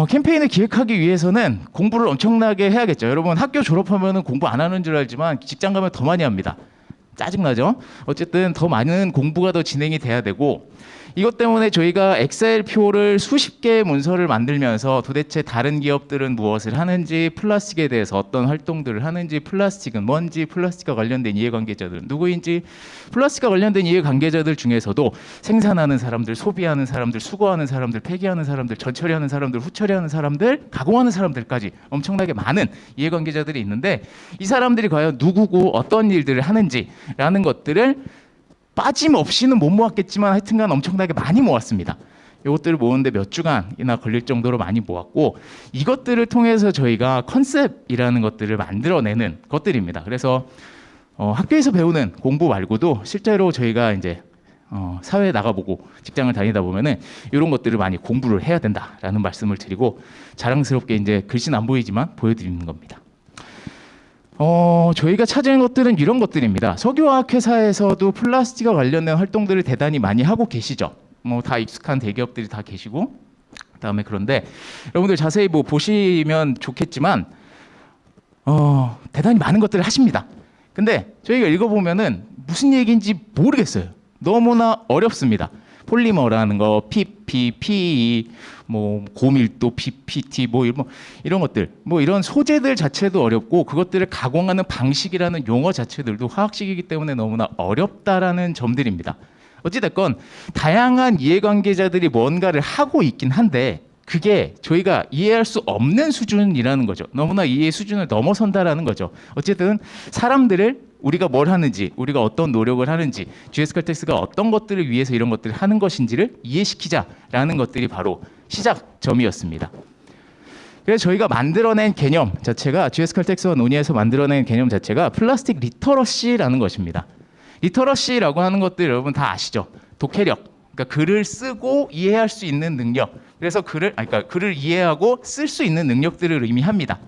캠페인을 기획하기 위해서는 공부를 엄청나게 해야겠죠. 여러분 학교 졸업하면 공부 안 하는 줄 알지만 직장 가면 더 많이 합니다. 짜증나죠? 어쨌든 더 많은 공부가 더 진행이 돼야 되고 이것 때문에 저희가 엑셀 표를 수십 개의 문서를 만들면서 도대체 다른 기업들은 무엇을 하는지, 플라스틱에 대해서 어떤 활동들을 하는지, 플라스틱은 뭔지, 플라스틱과 관련된 이해관계자들은 누구인지, 플라스틱과 관련된 이해관계자들 중에서도 생산하는 사람들, 소비하는 사람들, 수거하는 사람들, 폐기하는 사람들, 전처리하는 사람들, 후처리하는 사람들, 가공하는 사람들까지 엄청나게 많은 이해관계자들이 있는데 이 사람들이 과연 누구고 어떤 일들을 하는지라는 것들을 빠짐없이는 못 모았겠지만 하여튼간 엄청나게 많이 모았습니다. 이것들을 모으는데 몇 주간이나 걸릴 정도로 많이 모았고 이것들을 통해서 저희가 컨셉이라는 것들을 만들어내는 것들입니다. 그래서 학교에서 배우는 공부 말고도 실제로 저희가 이제 사회에 나가보고 직장을 다니다 보면은 이런 것들을 많이 공부를 해야 된다라는 말씀을 드리고 자랑스럽게 이제 글씨는 안 보이지만 보여드리는 겁니다. 저희가 찾은 것들은 이런 것들입니다. 석유화학회사에서도 플라스틱과 관련된 활동들을 대단히 많이 하고 계시죠. 다 익숙한 대기업들이 다 계시고 그다음에 그런데 여러분들 자세히 보시면 좋겠지만 대단히 많은 것들을 하십니다. 근데 저희가 읽어보면은 무슨 얘기인지 모르겠어요. 너무나 어렵습니다. 폴리머라는 거, PP, PE, 고밀도, PPT, 이런 것들, 이런 소재들 자체도 어렵고 그것들을 가공하는 방식이라는 용어 자체들도 화학식이기 때문에 너무나 어렵다라는 점들입니다. 어찌됐건 다양한 이해관계자들이 뭔가를 하고 있긴 한데 그게 저희가 이해할 수 없는 수준이라는 거죠. 너무나 이해 수준을 넘어선다라는 거죠. 어쨌든 사람들을 우리가 뭘 하는지, 우리가 어떤 노력을 하는지, GS 칼텍스가 어떤 것들을 위해서 이런 것들을 하는 것인지를 이해시키자라는 것들이 바로 시작점이었습니다. 그래서 저희가 만들어낸 개념 자체가 GS 칼텍스와 논의해서 만들어낸 개념 자체가 플라스틱 리터러시라는 것입니다. 리터러시라고 하는 것들 여러분 다 아시죠? 독해력, 그러니까 글을 쓰고 이해할 수 있는 능력. 그래서 글을 이해하고 쓸 수 있는 능력들을 의미합니다.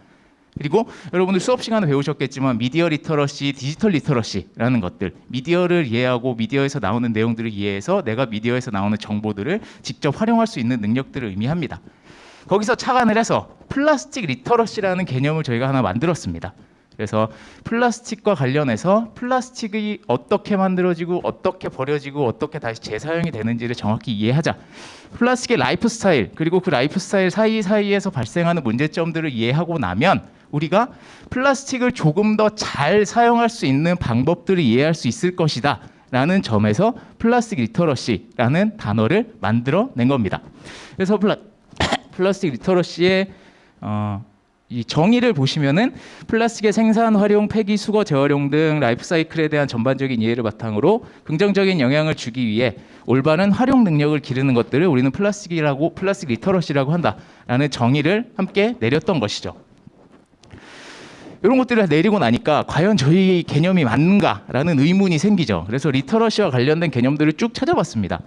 그리고 여러분들 수업 시간에 배우셨겠지만 미디어 리터러시, 디지털 리터러시라는 것들, 미디어를 이해하고 미디어에서 나오는 내용들을 이해해서 내가 미디어에서 나오는 정보들을 직접 활용할 수 있는 능력들을 의미합니다. 거기서 착안을 해서 플라스틱 리터러시라는 개념을 저희가 하나 만들었습니다. 그래서 플라스틱과 관련해서 플라스틱이 어떻게 만들어지고 어떻게 버려지고 어떻게 다시 재사용이 되는지를 정확히 이해하자. 플라스틱의 라이프 스타일, 그리고 그 라이프 스타일 사이사이에서 발생하는 문제점들을 이해하고 나면 우리가 플라스틱을 조금 더 잘 사용할 수 있는 방법들을 이해할 수 있을 것이다 라는 점에서 플라스틱 리터러시라는 단어를 만들어낸 겁니다. 그래서 플라스틱 리터러시의 이 정의를 보시면은 플라스틱의 생산, 활용, 폐기, 수거, 재활용 등 라이프 사이클에 대한 전반적인 이해를 바탕으로 긍정적인 영향을 주기 위해 올바른 활용 능력을 기르는 것들을 우리는 플라스틱 리터러시라고 한다라는 정의를 함께 내렸던 것이죠. 이런 것들을 내리고 나니까 과연 저희 개념이 맞는가라는 의문이 생기죠. 그래서 리터러시와 관련된 개념들을 쭉 찾아봤습니다.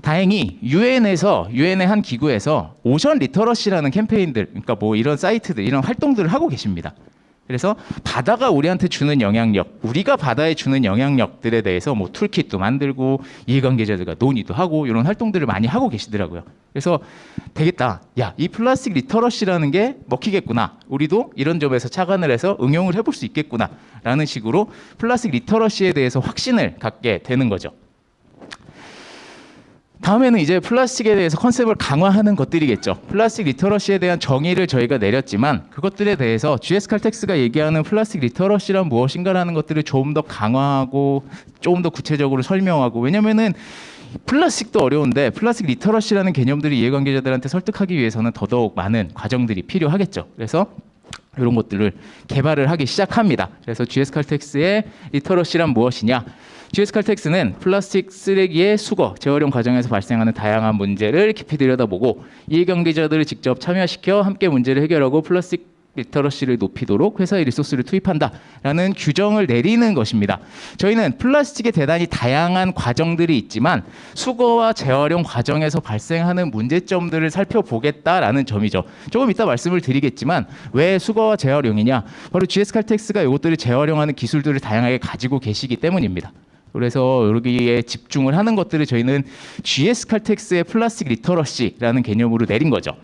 다행히 유엔의 한 기구에서 오션 리터러시라는 캠페인들, 그러니까 뭐 이런 사이트들, 이런 활동들을 하고 계십니다. 그래서 바다가 우리한테 주는 영향력, 우리가 바다에 주는 영향력들에 대해서 뭐 툴킷도 만들고 이해관계자들과 논의도 하고 이런 활동들을 많이 하고 계시더라고요. 그래서 되겠다. 야, 이 플라스틱 리터러시라는 게 먹히겠구나. 우리도 이런 점에서 착안을 해서 응용을 해볼 수 있겠구나. 라는 식으로 플라스틱 리터러시에 대해서 확신을 갖게 되는 거죠. 다음에는 이제 플라스틱에 대해서 컨셉을 강화하는 것들이겠죠. 플라스틱 리터러시에 대한 정의를 저희가 내렸지만 그것들에 대해서 GS 칼텍스가 얘기하는 플라스틱 리터러시란 무엇인가라는 것들을 조금 더 강화하고 조금 더 구체적으로 설명하고, 왜냐면은 플라스틱도 어려운데 플라스틱 리터러시라는 개념들이 이해관계자들한테 설득하기 위해서는 더더욱 많은 과정들이 필요하겠죠. 그래서 이런 것들을 개발을 하기 시작합니다. 그래서 GS 칼텍스의 리터러시란 무엇이냐? GS 칼텍스는 플라스틱 쓰레기의 수거, 재활용 과정에서 발생하는 다양한 문제를 깊이 들여다보고 이해관계자들을 직접 참여시켜 함께 문제를 해결하고 플라스틱 리터러시를 높이도록 회사의 리소스를 투입한다라는 규정을 내리는 것입니다. 저희는 플라스틱에 대단히 다양한 과정들이 있지만 수거와 재활용 과정에서 발생하는 문제점들을 살펴보겠다라는 점이죠. 조금 이따 말씀을 드리겠지만 왜 수거와 재활용이냐? 바로 GS 칼텍스가 이것들을 재활용하는 기술들을 다양하게 가지고 계시기 때문입니다. 그래서 여기에 집중을 하는 것들을 저희는 GS 칼텍스의 플라스틱 리터러시라는 개념으로 내린 거죠.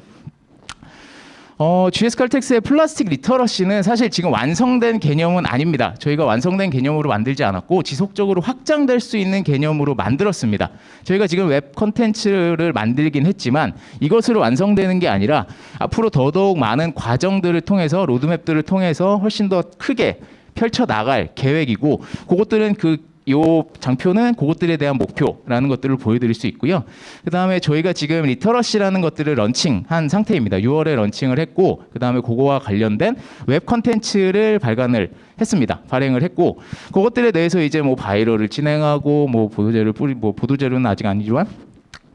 GS 칼텍스의 플라스틱 리터러시는 사실 지금 완성된 개념은 아닙니다. 저희가 완성된 개념으로 만들지 않았고 지속적으로 확장될 수 있는 개념으로 만들었습니다. 저희가 지금 웹 콘텐츠를 만들긴 했지만 이것으로 완성되는 게 아니라 앞으로 더더욱 많은 과정들을 통해서 로드맵들을 통해서 훨씬 더 크게 펼쳐나갈 계획이고, 그것들은 요 장표는 그것들에 대한 목표라는 것들을 보여드릴 수 있고요. 그 다음에 저희가 지금 리터러시라는 것들을 런칭한 상태입니다. 6월에 런칭을 했고, 그 다음에 그거와 관련된 웹 컨텐츠를 발간을 했습니다. 발행을 했고, 그것들에 대해서 이제 뭐 바이럴을 진행하고, 뭐 보도자료는 아직 아니지만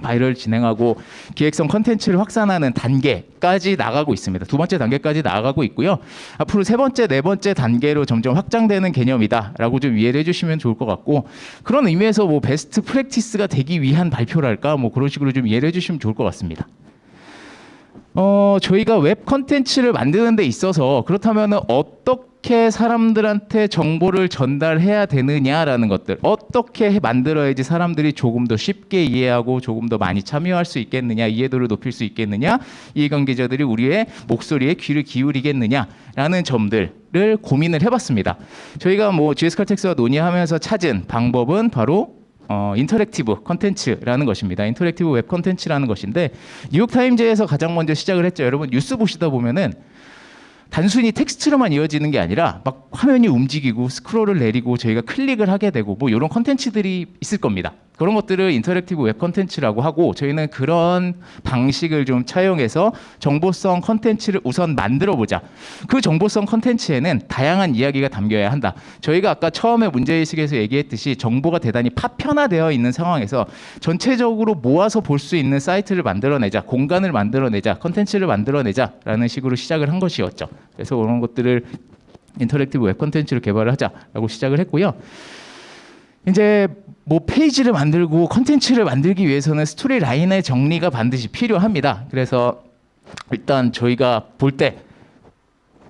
바이럴 진행하고 기획성 컨텐츠를 확산하는 단계까지 나가고 있습니다. 두 번째 단계까지 나가고 있고요. 앞으로 세 번째, 네 번째 단계로 점점 확장되는 개념이다라고 좀 이해를 해주시면 좋을 것 같고, 그런 의미에서 뭐 베스트 프랙티스가 되기 위한 발표랄까, 뭐 그런 식으로 좀 이해를 해주시면 좋을 것 같습니다. 저희가 웹 컨텐츠를 만드는 데 있어서 그렇다면 어떻게 사람들한테 정보를 전달해야 되느냐라는 것들, 어떻게 만들어야지 사람들이 조금 더 쉽게 이해하고 조금 더 많이 참여할 수 있겠느냐, 이해도를 높일 수 있겠느냐, 이해관계자들이 우리의 목소리에 귀를 기울이겠느냐라는 점들을 고민을 해봤습니다. 저희가 뭐 GS 칼텍스와 논의하면서 찾은 방법은 바로 인터랙티브 컨텐츠라는 것입니다. 인터랙티브 웹 컨텐츠라는 것인데, 뉴욕타임즈에서 가장 먼저 시작을 했죠. 여러분 뉴스 보시다 보면은 단순히 텍스트로만 이어지는 게 아니라 막 화면이 움직이고 스크롤을 내리고 저희가 클릭을 하게 되고 뭐 이런 컨텐츠들이 있을 겁니다. 그런 것들을 인터랙티브 웹 컨텐츠라고 하고, 저희는 그런 방식을 좀 차용해서 정보성 컨텐츠를 우선 만들어보자. 그 정보성 컨텐츠에는 다양한 이야기가 담겨야 한다. 저희가 아까 처음에 문제의식에서 얘기했듯이 정보가 대단히 파편화되어 있는 상황에서 전체적으로 모아서 볼 수 있는 사이트를 만들어내자, 공간을 만들어내자, 컨텐츠를 만들어내자라는 식으로 시작을 한 것이었죠. 그래서 그런 것들을 인터랙티브 웹 컨텐츠를 개발을 하자라고 시작을 했고요. 이제 뭐 페이지를 만들고 컨텐츠를 만들기 위해서는 스토리 라인의 정리가 반드시 필요합니다. 그래서 일단 저희가 볼 때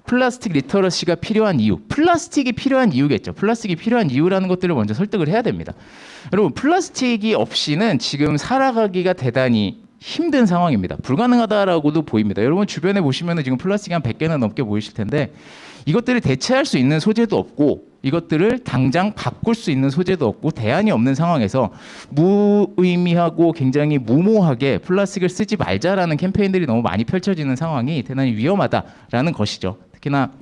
플라스틱 리터러시가 필요한 이유, 플라스틱이 필요한 이유겠죠. 플라스틱이 필요한 이유라는 것들을 먼저 설득을 해야 됩니다. 여러분, 플라스틱이 없이는 지금 살아가기가 대단히 힘든 상황입니다. 불가능하다라고도 보입니다. 여러분 주변에 보시면 지금 플라스틱이 한 100개는 넘게 보이실 텐데 이것들을 대체할 수 있는 소재도 없고 이것들을 당장 바꿀 수 있는 소재도 없고 대안이 없는 상황에서 무의미하고 굉장히 무모하게 플라스틱을 쓰지 말자라는 캠페인들이 너무 많이 펼쳐지는 상황이 대단히 위험하다라는 것이죠. 특히나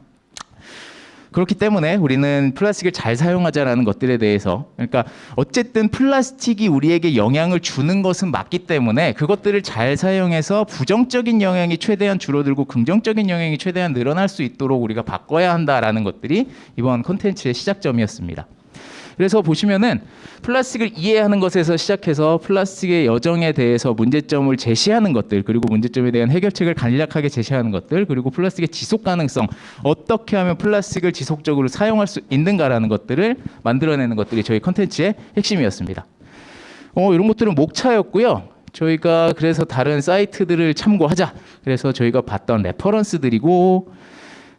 그렇기 때문에 우리는 플라스틱을 잘 사용하자라는 것들에 대해서, 그러니까 어쨌든 플라스틱이 우리에게 영향을 주는 것은 맞기 때문에 그것들을 잘 사용해서 부정적인 영향이 최대한 줄어들고 긍정적인 영향이 최대한 늘어날 수 있도록 우리가 바꿔야 한다라는 것들이 이번 콘텐츠의 시작점이었습니다. 그래서 보시면은 플라스틱을 이해하는 것에서 시작해서 플라스틱의 여정에 대해서 문제점을 제시하는 것들, 그리고 문제점에 대한 해결책을 간략하게 제시하는 것들, 그리고 플라스틱의 지속 가능성, 어떻게 하면 플라스틱을 지속적으로 사용할 수 있는가라는 것들을 만들어내는 것들이 저희 컨텐츠의 핵심이었습니다. 이런 것들은 목차였고요. 저희가 그래서 다른 사이트들을 참고하자. 그래서 저희가 봤던 레퍼런스들이고,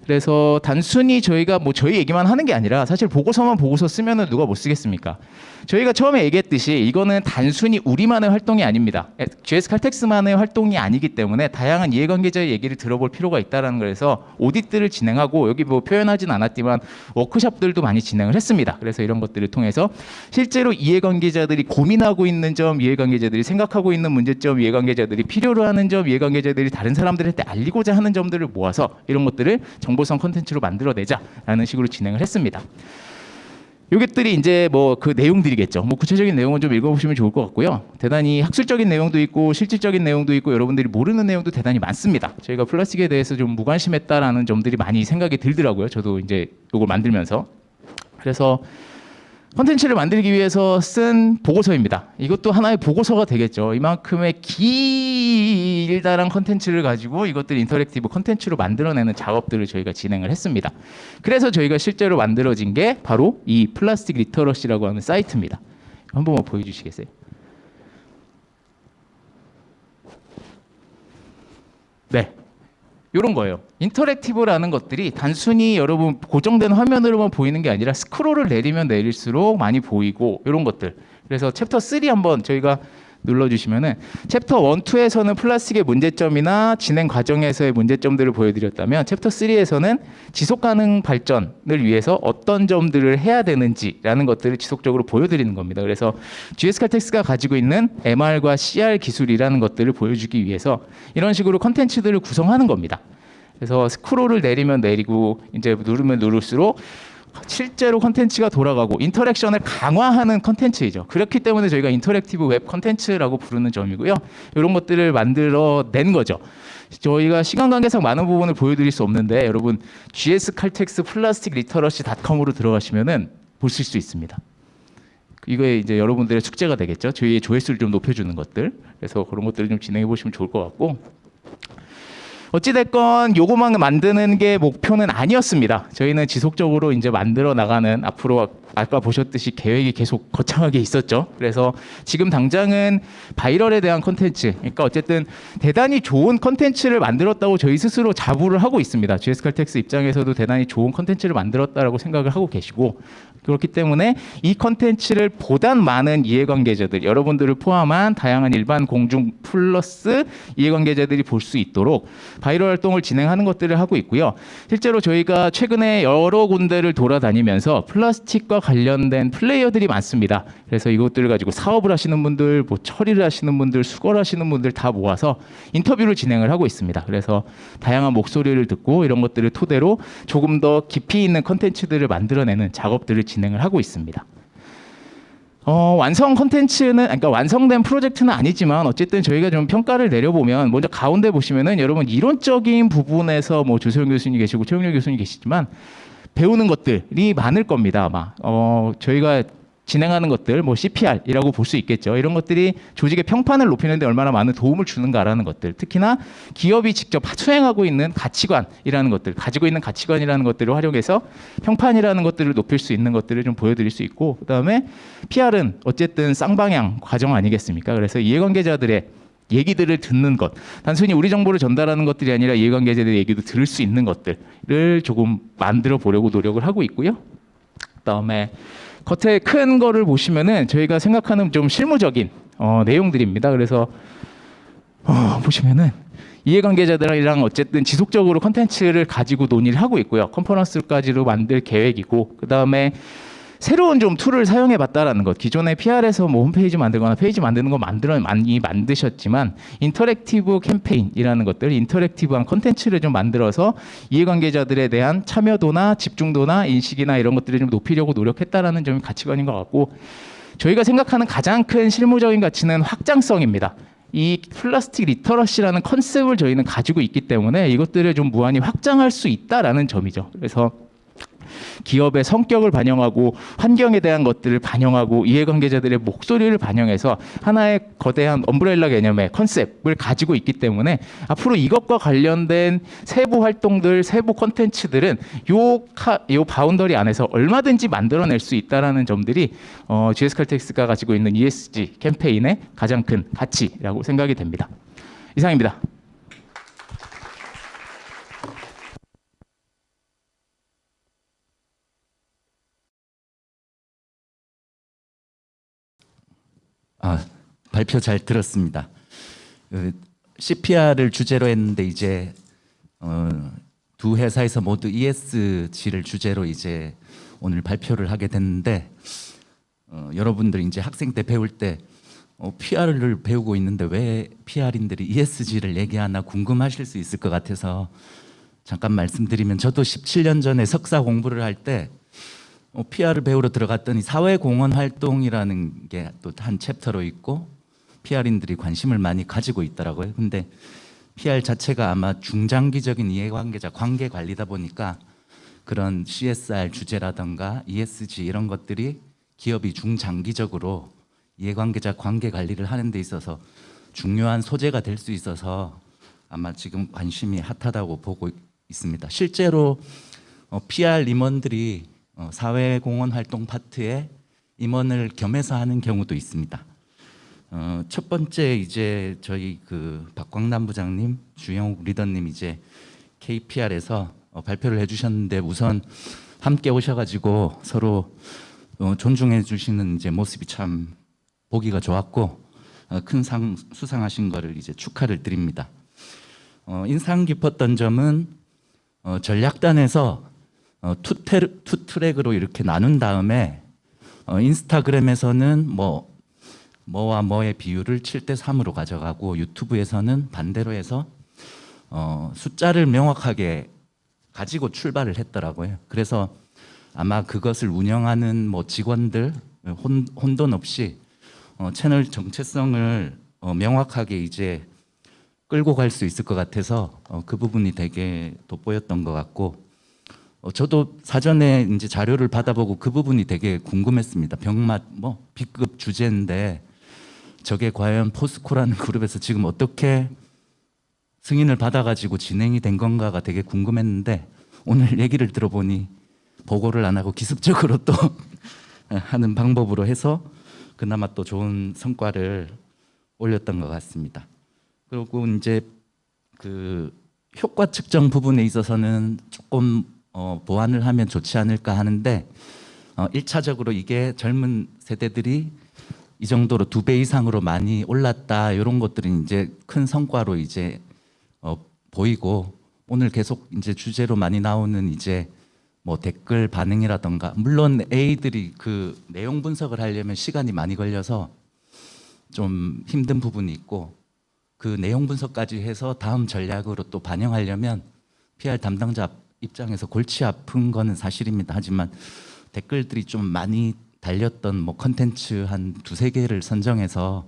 그래서 단순히 저희가 뭐 저희 얘기만 하는 게 아니라 사실 보고서 쓰면은 누가 못 쓰겠습니까? 저희가 처음에 얘기했듯이 이거는 단순히 우리만의 활동이 아닙니다. GS 칼텍스만의 활동이 아니기 때문에 다양한 이해관계자의 얘기를 들어볼 필요가 있다는 거에서 오디트를 진행하고, 여기 뭐 표현하진 않았지만 워크숍들도 많이 진행을 했습니다. 그래서 이런 것들을 통해서 실제로 이해관계자들이 고민하고 있는 점, 이해관계자들이 생각하고 있는 문제점, 이해관계자들이 필요로 하는 점, 이해관계자들이 다른 사람들한테 알리고자 하는 점들을 모아서 이런 것들을 정보성 콘텐츠로 만들어내자라는 식으로 진행을 했습니다. 이것들이 이제 뭐 그 내용들이겠죠. 뭐 구체적인 내용은 좀 읽어보시면 좋을 것 같고요. 대단히 학술적인 내용도 있고 실질적인 내용도 있고 여러분들이 모르는 내용도 대단히 많습니다. 저희가 플라스틱에 대해서 좀 무관심했다라는 점들이 많이 생각이 들더라고요. 저도 이제 이걸 만들면서. 그래서 콘텐츠를 만들기 위해서 쓴 보고서입니다. 이것도 하나의 보고서가 되겠죠. 이만큼의 길다란 콘텐츠를 가지고 이것들 인터랙티브 콘텐츠로 만들어내는 작업들을 저희가 진행을 했습니다. 그래서 저희가 실제로 만들어진 게 바로 이 플라스틱 리터러시라고 하는 사이트입니다. 한 번만 보여주시겠어요? 네. 이런 거예요. 인터랙티브라는 것들이 단순히 여러분 고정된 화면으로만 보이는 게 아니라 스크롤을 내리면 내릴수록 많이 보이고 이런 것들. 그래서 챕터 3 한번 저희가 눌러주시면은 챕터 1, 2에서는 플라스틱의 문제점이나 진행 과정에서의 문제점들을 보여드렸다면 챕터 3에서는 지속 가능 발전을 위해서 어떤 점들을 해야 되는지라는 것들을 지속적으로 보여드리는 겁니다. 그래서 GS 칼텍스가 가지고 있는 MR과 CR 기술이라는 것들을 보여주기 위해서 이런 식으로 컨텐츠들을 구성하는 겁니다. 그래서 스크롤을 내리면 내리고 이제 누르면 누를수록 실제로 컨텐츠가 돌아가고 인터랙션을 강화하는 컨텐츠이죠. 그렇기 때문에 저희가 인터랙티브 웹 컨텐츠라고 부르는 점이고요. 이런 것들을 만들어낸 거죠. 저희가 시간 관계상 많은 부분을 보여드릴 수 없는데 여러분 GS 칼텍스 플라스틱 리터러시.com으로 들어가시면은 보실 수 있습니다. 이거에 이제 여러분들의 숙제가 되겠죠. 저희의 조회수를 좀 높여주는 것들. 그래서 그런 것들을 좀 진행해 보시면 좋을 것 같고. 어찌됐건 요거만 만드는 게 목표는 아니었습니다. 저희는 지속적으로 이제 만들어 나가는, 앞으로 아까 보셨듯이 계획이 계속 거창하게 있었죠. 그래서 지금 당장은 바이럴에 대한 컨텐츠, 그러니까 어쨌든 대단히 좋은 컨텐츠를 만들었다고 저희 스스로 자부를 하고 있습니다. GS 칼텍스 입장에서도 대단히 좋은 컨텐츠를 만들었다라고 생각을 하고 계시고, 그렇기 때문에 이 컨텐츠를 보다 많은 이해관계자들, 여러분들을 포함한 다양한 일반 공중 플러스 이해관계자들이 볼 수 있도록 바이럴 활동을 진행하는 것들을 하고 있고요. 실제로 저희가 최근에 여러 군데를 돌아다니면서 플라스틱과 관련된 플레이어들이 많습니다. 그래서 이것들을 가지고 사업을 하시는 분들, 뭐 처리를 하시는 분들, 수거를 하시는 분들 다 모아서 인터뷰를 진행을 하고 있습니다. 그래서 다양한 목소리를 듣고 이런 것들을 토대로 조금 더 깊이 있는 컨텐츠들을 만들어내는 작업들을 진행을 하고 있습니다. 완성 컨텐츠는, 그러니까 완성된 프로젝트는 아니지만 어쨌든 저희가 좀 평가를 내려보면 먼저 가운데 보시면은 여러분 이론적인 부분에서 뭐 조세영 교수님 계시고 최영렬 교수님 계시지만 배우는 것들이 많을 겁니다. 아마 저희가 진행하는 것들, 뭐 CPR이라고 볼 수 있겠죠. 이런 것들이 조직의 평판을 높이는 데 얼마나 많은 도움을 주는가라는 것들, 특히나 기업이 직접 수행하고 있는 가치관이라는 것들, 가지고 있는 가치관이라는 것들을 활용해서 평판이라는 것들을 높일 수 있는 것들을 좀 보여드릴 수 있고, 그다음에 PR은 어쨌든 쌍방향 과정 아니겠습니까? 그래서 이해관계자들의 얘기들을 듣는 것, 단순히 우리 정보를 전달하는 것들이 아니라 이해관계자들의 얘기도 들을 수 있는 것들을 조금 만들어 보려고 노력을 하고 있고요. 그다음에 겉에 큰 거를 보시면은 저희가 생각하는 좀 실무적인 내용들입니다. 그래서 보시면은 이해관계자들이랑 어쨌든 지속적으로 컨텐츠를 가지고 논의를 하고 있고요. 컨퍼런스까지로 만들 계획이고, 그다음에 새로운 좀 툴을 사용해 봤다라는 것. 기존에 PR에서 뭐 홈페이지 만들거나 페이지 만드는 거 많이 만드셨지만 인터랙티브 캠페인이라는 것들, 인터랙티브한 컨텐츠를 좀 만들어서 이해관계자들에 대한 참여도나 집중도나 인식이나 이런 것들을 좀 높이려고 노력했다라는 점이 가치관인 것 같고, 저희가 생각하는 가장 큰 실무적인 가치는 확장성입니다. 이 플라스틱 리터러시라는 컨셉을 저희는 가지고 있기 때문에 이것들을 좀 무한히 확장할 수 있다라는 점이죠. 그래서 기업의 성격을 반영하고 환경에 대한 것들을 반영하고 이해관계자들의 목소리를 반영해서 하나의 거대한 엄브렐라 개념의 컨셉을 가지고 있기 때문에 앞으로 이것과 관련된 세부 활동들, 세부 콘텐츠들은 요 바운더리 안에서 얼마든지 만들어낼 수 있다라는 점들이 GS 칼텍스가 가지고 있는 ESG 캠페인의 가장 큰 가치라고 생각이 됩니다. 이상입니다. 발표 잘 들었습니다. CPR을 주제로 했는데 이제 두 회사에서 모두 ESG를 주제로 이제 오늘 발표를 하게 됐는데, 여러분들이 이제 학생 때 배울 때 PR을 배우고 있는데 왜 PR인들이 ESG를 얘기하나 궁금하실 수 있을 것 같아서 잠깐 말씀드리면, 저도 17년 전에 석사 공부를 할 때 PR을 배우러 들어갔더니 사회공헌 활동이라는 게 또 한 챕터로 있고 PR인들이 관심을 많이 가지고 있더라고요. 근데 PR 자체가 아마 중장기적인 이해관계자 관계 관리다 보니까 그런 CSR 주제라든가 ESG 이런 것들이 기업이 중장기적으로 이해관계자 관계 관리를 하는 데 있어서 중요한 소재가 될 수 있어서 아마 지금 관심이 핫하다고 보고 있습니다. 실제로 PR 임원들이 사회공헌 활동 파트에 임원을 겸해서 하는 경우도 있습니다. 첫 번째 이제 저희 그 박광남 부장님, 주영욱 리더님 이제 KPR에서 발표를 해주셨는데, 우선 함께 오셔가지고 서로 존중해 주시는 이제 모습이 참 보기가 좋았고, 큰 상 수상하신 거를 이제 축하를 드립니다. 인상 깊었던 점은 전략단에서 투 트랙으로 이렇게 나눈 다음에 인스타그램에서는 뭐와 뭐의 비율을 7대3으로 가져가고 유튜브에서는 반대로 해서 숫자를 명확하게 가지고 출발을 했더라고요. 그래서 아마 그것을 운영하는 뭐 직원들 혼돈 없이 채널 정체성을 명확하게 이제 끌고 갈 수 있을 것 같아서 그 부분이 되게 돋보였던 것 같고, 저도 사전에 이제 자료를 받아보고 그 부분이 되게 궁금했습니다. 병맛 B급 주제인데 저게 과연 포스코라는 그룹에서 지금 어떻게 승인을 받아가지고 진행이 된 건가가 되게 궁금했는데, 오늘 얘기를 들어보니 보고를 안 하고 기습적으로 또 하는 방법으로 해서 그나마 또 좋은 성과를 올렸던 것 같습니다. 그리고 이제 그 효과 측정 부분에 있어서는 조금 보완을 하면 좋지 않을까 하는데, 1차적으로 이게 젊은 세대들이 이 정도로 2배 이상으로 많이 올랐다, 이런 것들이 이제 큰 성과로 이제 보이고, 오늘 계속 이제 주제로 많이 나오는 이제 뭐 댓글 반응이라던가, 물론 A들이 그 내용 분석을 하려면 시간이 많이 걸려서 좀 힘든 부분이 있고, 그 내용 분석까지 해서 다음 전략으로 또 반영하려면 PR 담당자 입장에서 골치 아픈 거는 사실입니다. 하지만 댓글들이 좀 많이 달렸던 뭐 컨텐츠 한 2-3개를 선정해서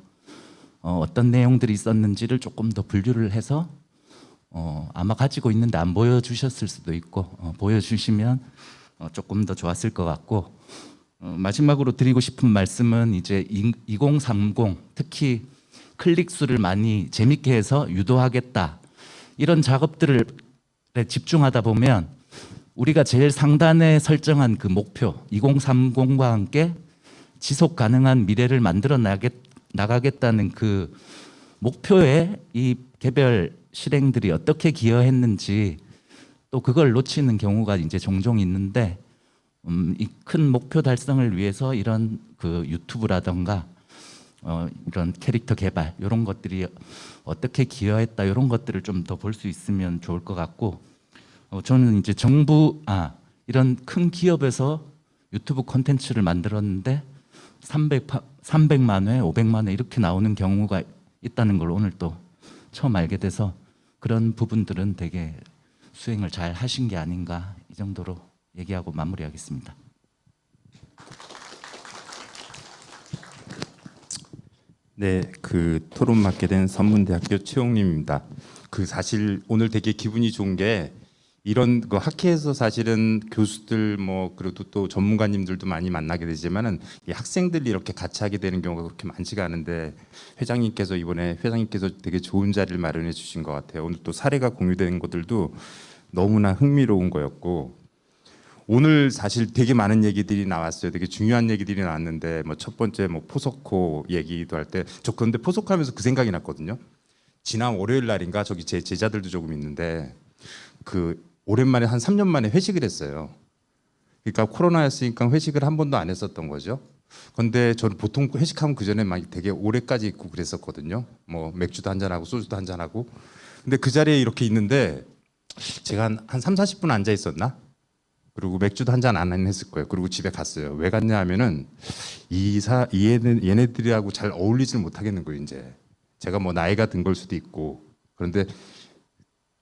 어떤 내용들이 있었는지를 조금 더 분류를 해서 아마 가지고 있는데 안 보여주셨을 수도 있고 보여주시면 조금 더 좋았을 것 같고, 마지막으로 드리고 싶은 말씀은 이제 2030 특히 클릭 수를 많이 재밌게 해서 유도하겠다, 이런 작업들에 집중하다 보면 우리가 제일 상단에 설정한 그 목표 2030과 함께 지속 가능한 미래를 만들어 나가겠다는 그 목표에 이 개별 실행들이 어떻게 기여했는지 또 그걸 놓치는 경우가 이제 종종 있는데 이 큰 목표 달성을 위해서 이런 그 유튜브라던가 이런 캐릭터 개발 이런 것들이 어떻게 기여했다 이런 것들을 좀 더 볼 수 있으면 좋을 것 같고 저는 이제 이런 큰 기업에서 유튜브 콘텐츠를 만들었는데 300만 회, 500만 회 이렇게 나오는 경우가 있다는 걸 오늘 또 처음 알게 돼서 그런 부분들은 되게 수행을 잘 하신 게 아닌가 이 정도로 얘기하고 마무리하겠습니다. 네, 그 토론 맡게 된 선문대학교 최용림입니다. 그 사실 오늘 되게 기분이 좋은 게 이런 그 학회에서 사실은 교수들 뭐 그리고 또 전문가님들도 많이 만나게 되지만은 이 학생들이 이렇게 같이 하게 되는 경우가 그렇게 많지가 않은데 이번에 회장님께서 되게 좋은 자리를 마련해 주신 것 같아요. 오늘 또 사례가 공유된 것들도 너무나 흥미로운 거였고 오늘 사실 되게 많은 얘기들이 나왔어요. 되게 중요한 얘기들이 나왔는데 뭐 첫 번째 뭐 포스코 얘기도 할 때 저 그런데 포스코 하면서 그 생각이 났거든요. 지난 월요일 날인가 저기 제 제자들도 조금 있는데 그 오랜만에 한 3년 만에 회식을 했어요. 그러니까 코로나였으니까 회식을 한 번도 안 했었던 거죠. 근데 저는 보통 회식하면 그 전에 막 되게 오래까지 있고 그랬었거든요. 뭐 맥주도 한 잔하고 소주도 한 잔하고. 근데 그 자리에 이렇게 있는데 제가 한 3, 40분 앉아 있었나? 그리고 맥주도 한 잔 안 했을 거예요. 그리고 집에 갔어요. 왜 갔냐 하면은 얘네들하고 잘 어울리지는 못하겠는 거예요. 이제 제가 뭐 나이가 든 걸 수도 있고 그런데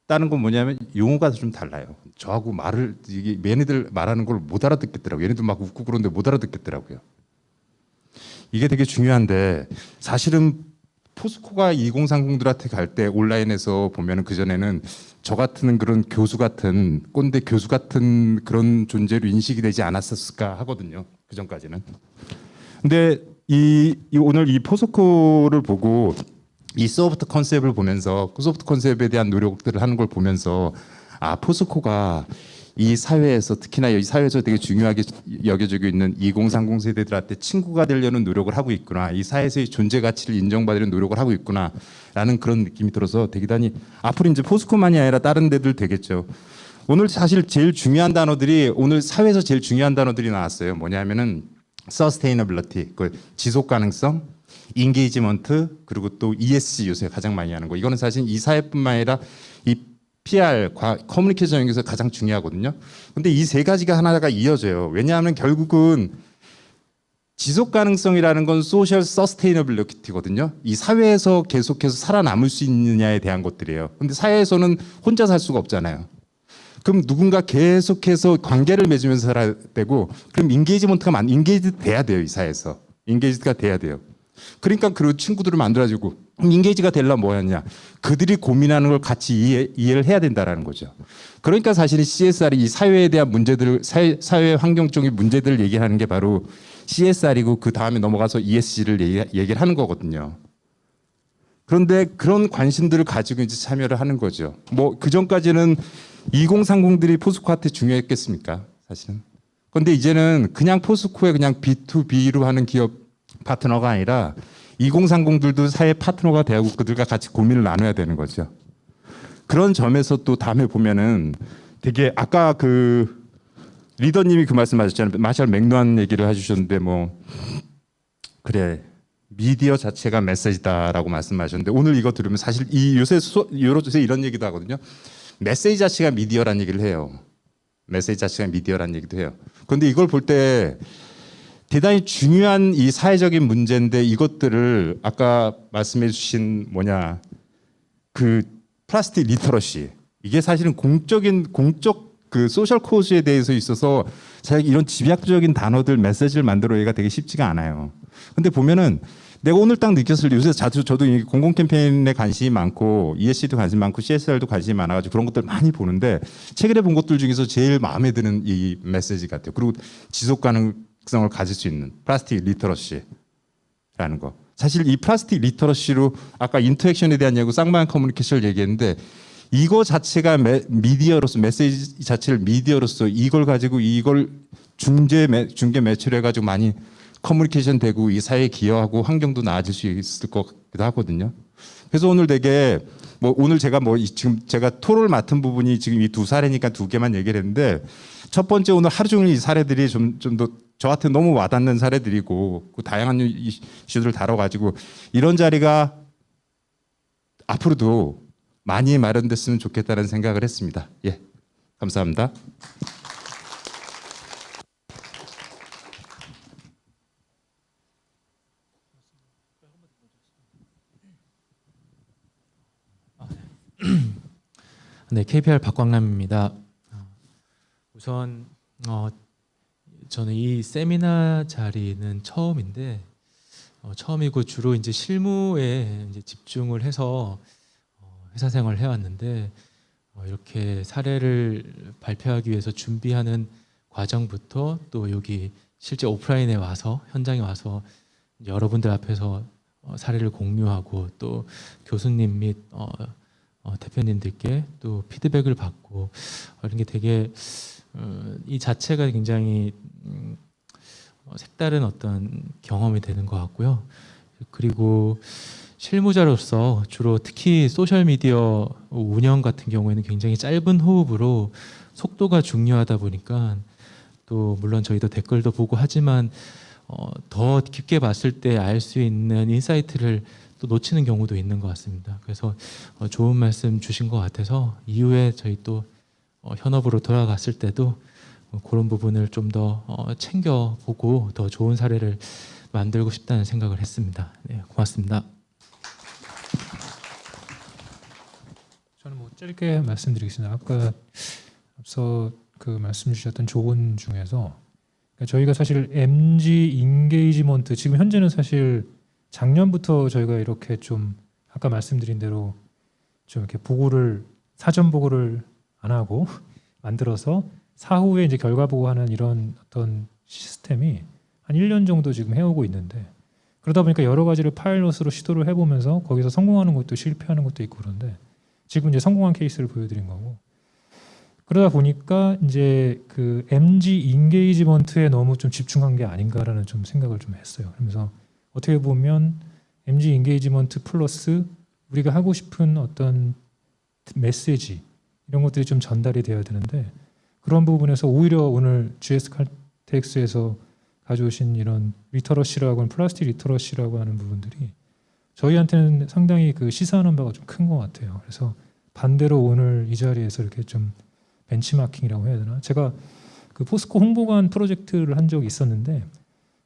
다른 건 뭐냐면 용어가 좀 달라요. 저하고 말을 이게 얘네들 말하는 걸 못 알아듣겠더라고요. 얘네들 막 웃고 그러는데 못 알아듣겠더라고요. 이게 되게 중요한데 사실은 포스코가 2030들한테 갈 때 온라인에서 보면은 그 전에는 저 같은 그런 교수 같은 꼰대 교수 같은 그런 존재로 인식이 되지 않았었을까 하거든요. 그 전까지는. 근데 오늘 이 포스코를 보고 이 소프트 컨셉을 보면서 그 소프트 컨셉에 대한 노력들을 하는 걸 보면서 포스코가 이 사회에서 특히나 이 사회에서 되게 중요하게 여겨지고 있는 2030 세대들한테 친구가 되려는 노력을 하고 있구나. 이 사회에서의 존재 가치를 인정받으려는 노력을 하고 있구나라는 그런 느낌이 들어서 대단히 앞으로 이제 포스코만이 아니라 다른 데들 되겠죠. 오늘 사실 제일 중요한 단어들이 오늘 사회에서 제일 중요한 단어들이 나왔어요. 뭐냐면은 sustainability, 그 지속 가능성, 인게이지먼트 그리고 또 ESG 요새 가장 많이 하는 거. 이거는 사실 이 사회뿐만 아니라 이 PR, 커뮤니케이션 연구에서 가장 중요하거든요. 근데 이 세 가지가 하나가 이어져요. 왜냐하면 결국은 지속 가능성이라는 건 소셜 서스테이너빌리티거든요. 이 사회에서 계속해서 살아남을 수 있느냐에 대한 것들이에요. 근데 사회에서는 혼자 살 수가 없잖아요. 그럼 누군가 계속해서 관계를 맺으면서 살아야 되고 그럼 인게이지먼트가 돼야 돼요. 이 사회에서. 인게이지가 돼야 돼요. 그러니까 그리고 친구들을 만들어주고 인게이지가 되려면 뭐였냐? 그들이 고민하는 걸 같이 이해를 해야 된다라는 거죠. 그러니까 사실은 CSR이 이 사회에 대한 문제들, 사회 환경적인 문제들을 얘기하는 게 바로 CSR이고 그 다음에 넘어가서 ESG를 얘기를 하는 거거든요. 그런데 그런 관심들을 가지고 이제 참여를 하는 거죠. 뭐 그 전까지는 2030들이 포스코한테 중요했겠습니까? 사실은. 그런데 이제는 그냥 포스코에 그냥 B2B로 하는 기업 파트너가 아니라 2030들도 사회 파트너가 되고 그들과 같이 고민을 나눠야 되는 거죠. 그런 점에서 또 다음에 보면은 되게 아까 그 리더님이 그 말씀하셨잖아요. 마샬 맥루한 얘기를 해주셨는데 뭐 그래 미디어 자체가 메시지다라고 말씀하셨는데 오늘 이거 들으면 사실 요새 이런 얘기도 하거든요. 메시지 자체가 미디어라는 얘기를 해요. 메시지 자체가 미디어라는 얘기도 해요. 그런데 이걸 볼 때 대단히 중요한 이 사회적인 문제인데 이것들을 아까 말씀해 주신 그 플라스틱 리터러시 이게 사실은 공적 그 소셜 코즈에 대해서 있어서 사실 이런 집약적인 단어들 메시지를 만들어내기가 되게 쉽지가 않아요. 근데 보면은 내가 오늘 딱 느꼈을 때 요새 저도 공공 캠페인에 관심이 많고 ESG도 관심이 많고 CSR도 관심이 많아가지고 그런 것들 많이 보는데 최근에 본 것들 중에서 제일 마음에 드는 이 메시지 같아요. 그리고 지속 가능성을 가질 수 있는 플라스틱 리터러시라는 거. 사실 이 플라스틱 리터러시로 아까 인터액션에 대한 얘기고 쌍방향 커뮤니케이션을 얘기했는데 이거 자체가 미디어로서 메시지 자체를 미디어로서 이걸 가지고 이걸 중계 매체로 해가지고 많이 커뮤니케이션 되고 이 사회에 기여하고 환경도 나아질 수 있을 것 같기도 하거든요. 그래서 오늘 되게 뭐 오늘 제가 뭐 지금 제가 토론을 맡은 부분이 지금 이 두 사례니까 두 개만 얘기를 했는데 첫 번째 오늘 하루 종일 이 사례들이 좀 더 저한테 너무 와닿는 사례들이고 그 다양한 이슈들을 다뤄가지고 이런 자리가 앞으로도 많이 마련됐으면 좋겠다는 생각을 했습니다. 예, 감사합니다. 네, KPR 박광남입니다. 우선 저는 이 세미나 자리는 처음인데 처음이고 주로 이제 실무에 이제 집중을 해서 회사 생활을 해왔는데 이렇게 사례를 발표하기 위해서 준비하는 과정부터 또 여기 실제 오프라인에 와서 현장에 와서 여러분들 앞에서 사례를 공유하고 또 교수님 및 대표님들께 또 피드백을 받고 이런 게 되게 이 자체가 굉장히 색다른 어떤 경험이 되는 것 같고요. 그리고 실무자로서 주로 특히 소셜미디어 운영 같은 경우에는 굉장히 짧은 호흡으로 속도가 중요하다 보니까 또 물론 저희도 댓글도 보고 하지만 더 깊게 봤을 때 알 수 있는 인사이트를 또 놓치는 경우도 있는 것 같습니다. 그래서 좋은 말씀 주신 것 같아서 이후에 저희 또 현업으로 돌아갔을 때도 그런 부분을 좀 더 챙겨보고 더 좋은 사례를 만들고 싶다는 생각을 했습니다. 네, 고맙습니다. 저는 뭐 짧게 말씀드리겠습니다. 아까 앞서 그 말씀 주셨던 조언 중에서 그러니까 저희가 사실 MG 인게이지먼트 지금 현재는 사실 작년부터 저희가 이렇게 좀 아까 말씀드린 대로 좀 이렇게 보고를 사전 보고를 안 하고 만들어서 사후에 이제 결과 보고하는 이런 어떤 시스템이 한 1년 정도 지금 해오고 있는데 그러다 보니까 여러 가지를 파일럿으로 시도를 해보면서 거기서 성공하는 것도 실패하는 것도 있고 그런데 지금 이제 성공한 케이스를 보여드린 거고 그러다 보니까 이제 그 MG 인게이지먼트에 너무 좀 집중한 게 아닌가라는 좀 생각을 좀 했어요. 그러면서 어떻게 보면 MG 인게이지먼트 플러스 우리가 하고 싶은 어떤 메시지 이런 것들이 좀 전달이 되어야 되는데 그런 부분에서 오히려 오늘 GS 칼텍스에서 가져오신 이런 리터러시라고 하는 플라스틱 리터러시라고 하는 부분들이 저희한테는 상당히 그 시사하는 바가 좀 큰 것 같아요. 그래서 반대로 오늘 이 자리에서 이렇게 좀 벤치마킹이라고 해야 되나? 제가 그 포스코 홍보관 프로젝트를 한 적이 있었는데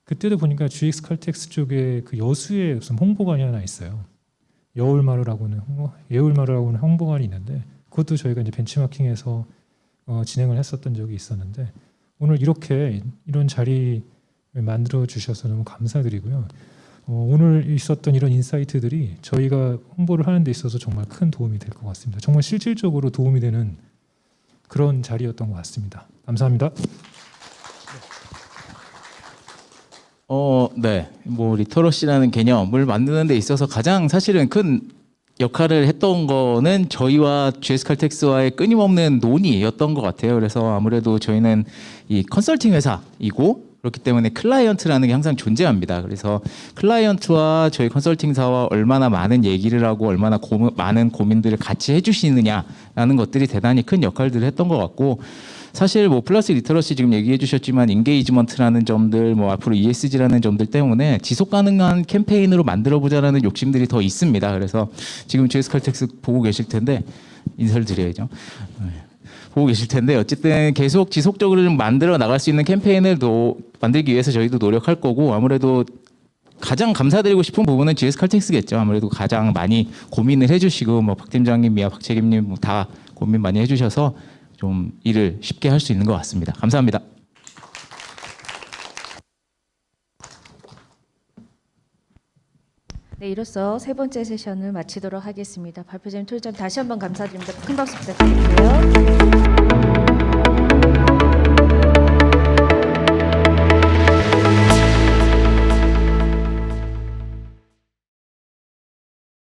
그때도 보니까 GX 칼텍스 쪽에 그 여수에 무슨 홍보관이 하나 있어요. 예울마루라고는 홍보관이 있는데 그것도 저희가 이제 벤치마킹해서 진행을 했었던 적이 있었는데 오늘 이렇게 이런 자리 만들어 주셔서 너무 감사드리고요. 오늘 있었던 이런 인사이트들이 저희가 홍보를 하는 데 있어서 정말 큰 도움이 될 것 같습니다. 정말 실질적으로 도움이 되는 그런 자리였던 것 같습니다. 감사합니다. 네. 뭐 리터러시라는 개념을 만드는 데 있어서 가장 사실은 큰 역할을 했던 거는 저희와 GS 칼텍스와의 끊임없는 논의였던 것 같아요. 그래서 아무래도 저희는 이 컨설팅 회사이고 그렇기 때문에 클라이언트라는 게 항상 존재합니다. 그래서 클라이언트와 저희 컨설팅사와 얼마나 많은 얘기를 하고 얼마나 많은 고민들을 같이 해주시느냐라는 것들이 대단히 큰 역할들을 했던 것 같고 사실 뭐 플러스 리터러시 지금 얘기해 주셨지만 인게이지먼트라는 점들 뭐 앞으로 ESG라는 점들 때문에 지속 가능한 캠페인으로 만들어 보자라는 욕심들이 더 있습니다. 그래서 지금 GS 칼텍스 보고 계실 텐데 인사를 드려야죠. 보고 계실 텐데 어쨌든 계속 지속적으로 좀 만들어 나갈 수 있는 캠페인을 만들기 위해서 저희도 노력할 거고 아무래도 가장 감사드리고 싶은 부분은 GS 칼텍스겠죠. 아무래도 가장 많이 고민을 해주시고 뭐 박 팀장님이야 박 책임님 뭐 다 고민 많이 해주셔서 좀 일을 쉽게 할 수 있는 것 같습니다. 감사합니다. 네, 이로써 세 번째 세션을 마치도록 하겠습니다. 발표자님, 토의자님 다시 한번 감사드립니다. 큰 박수 부탁드릴게요.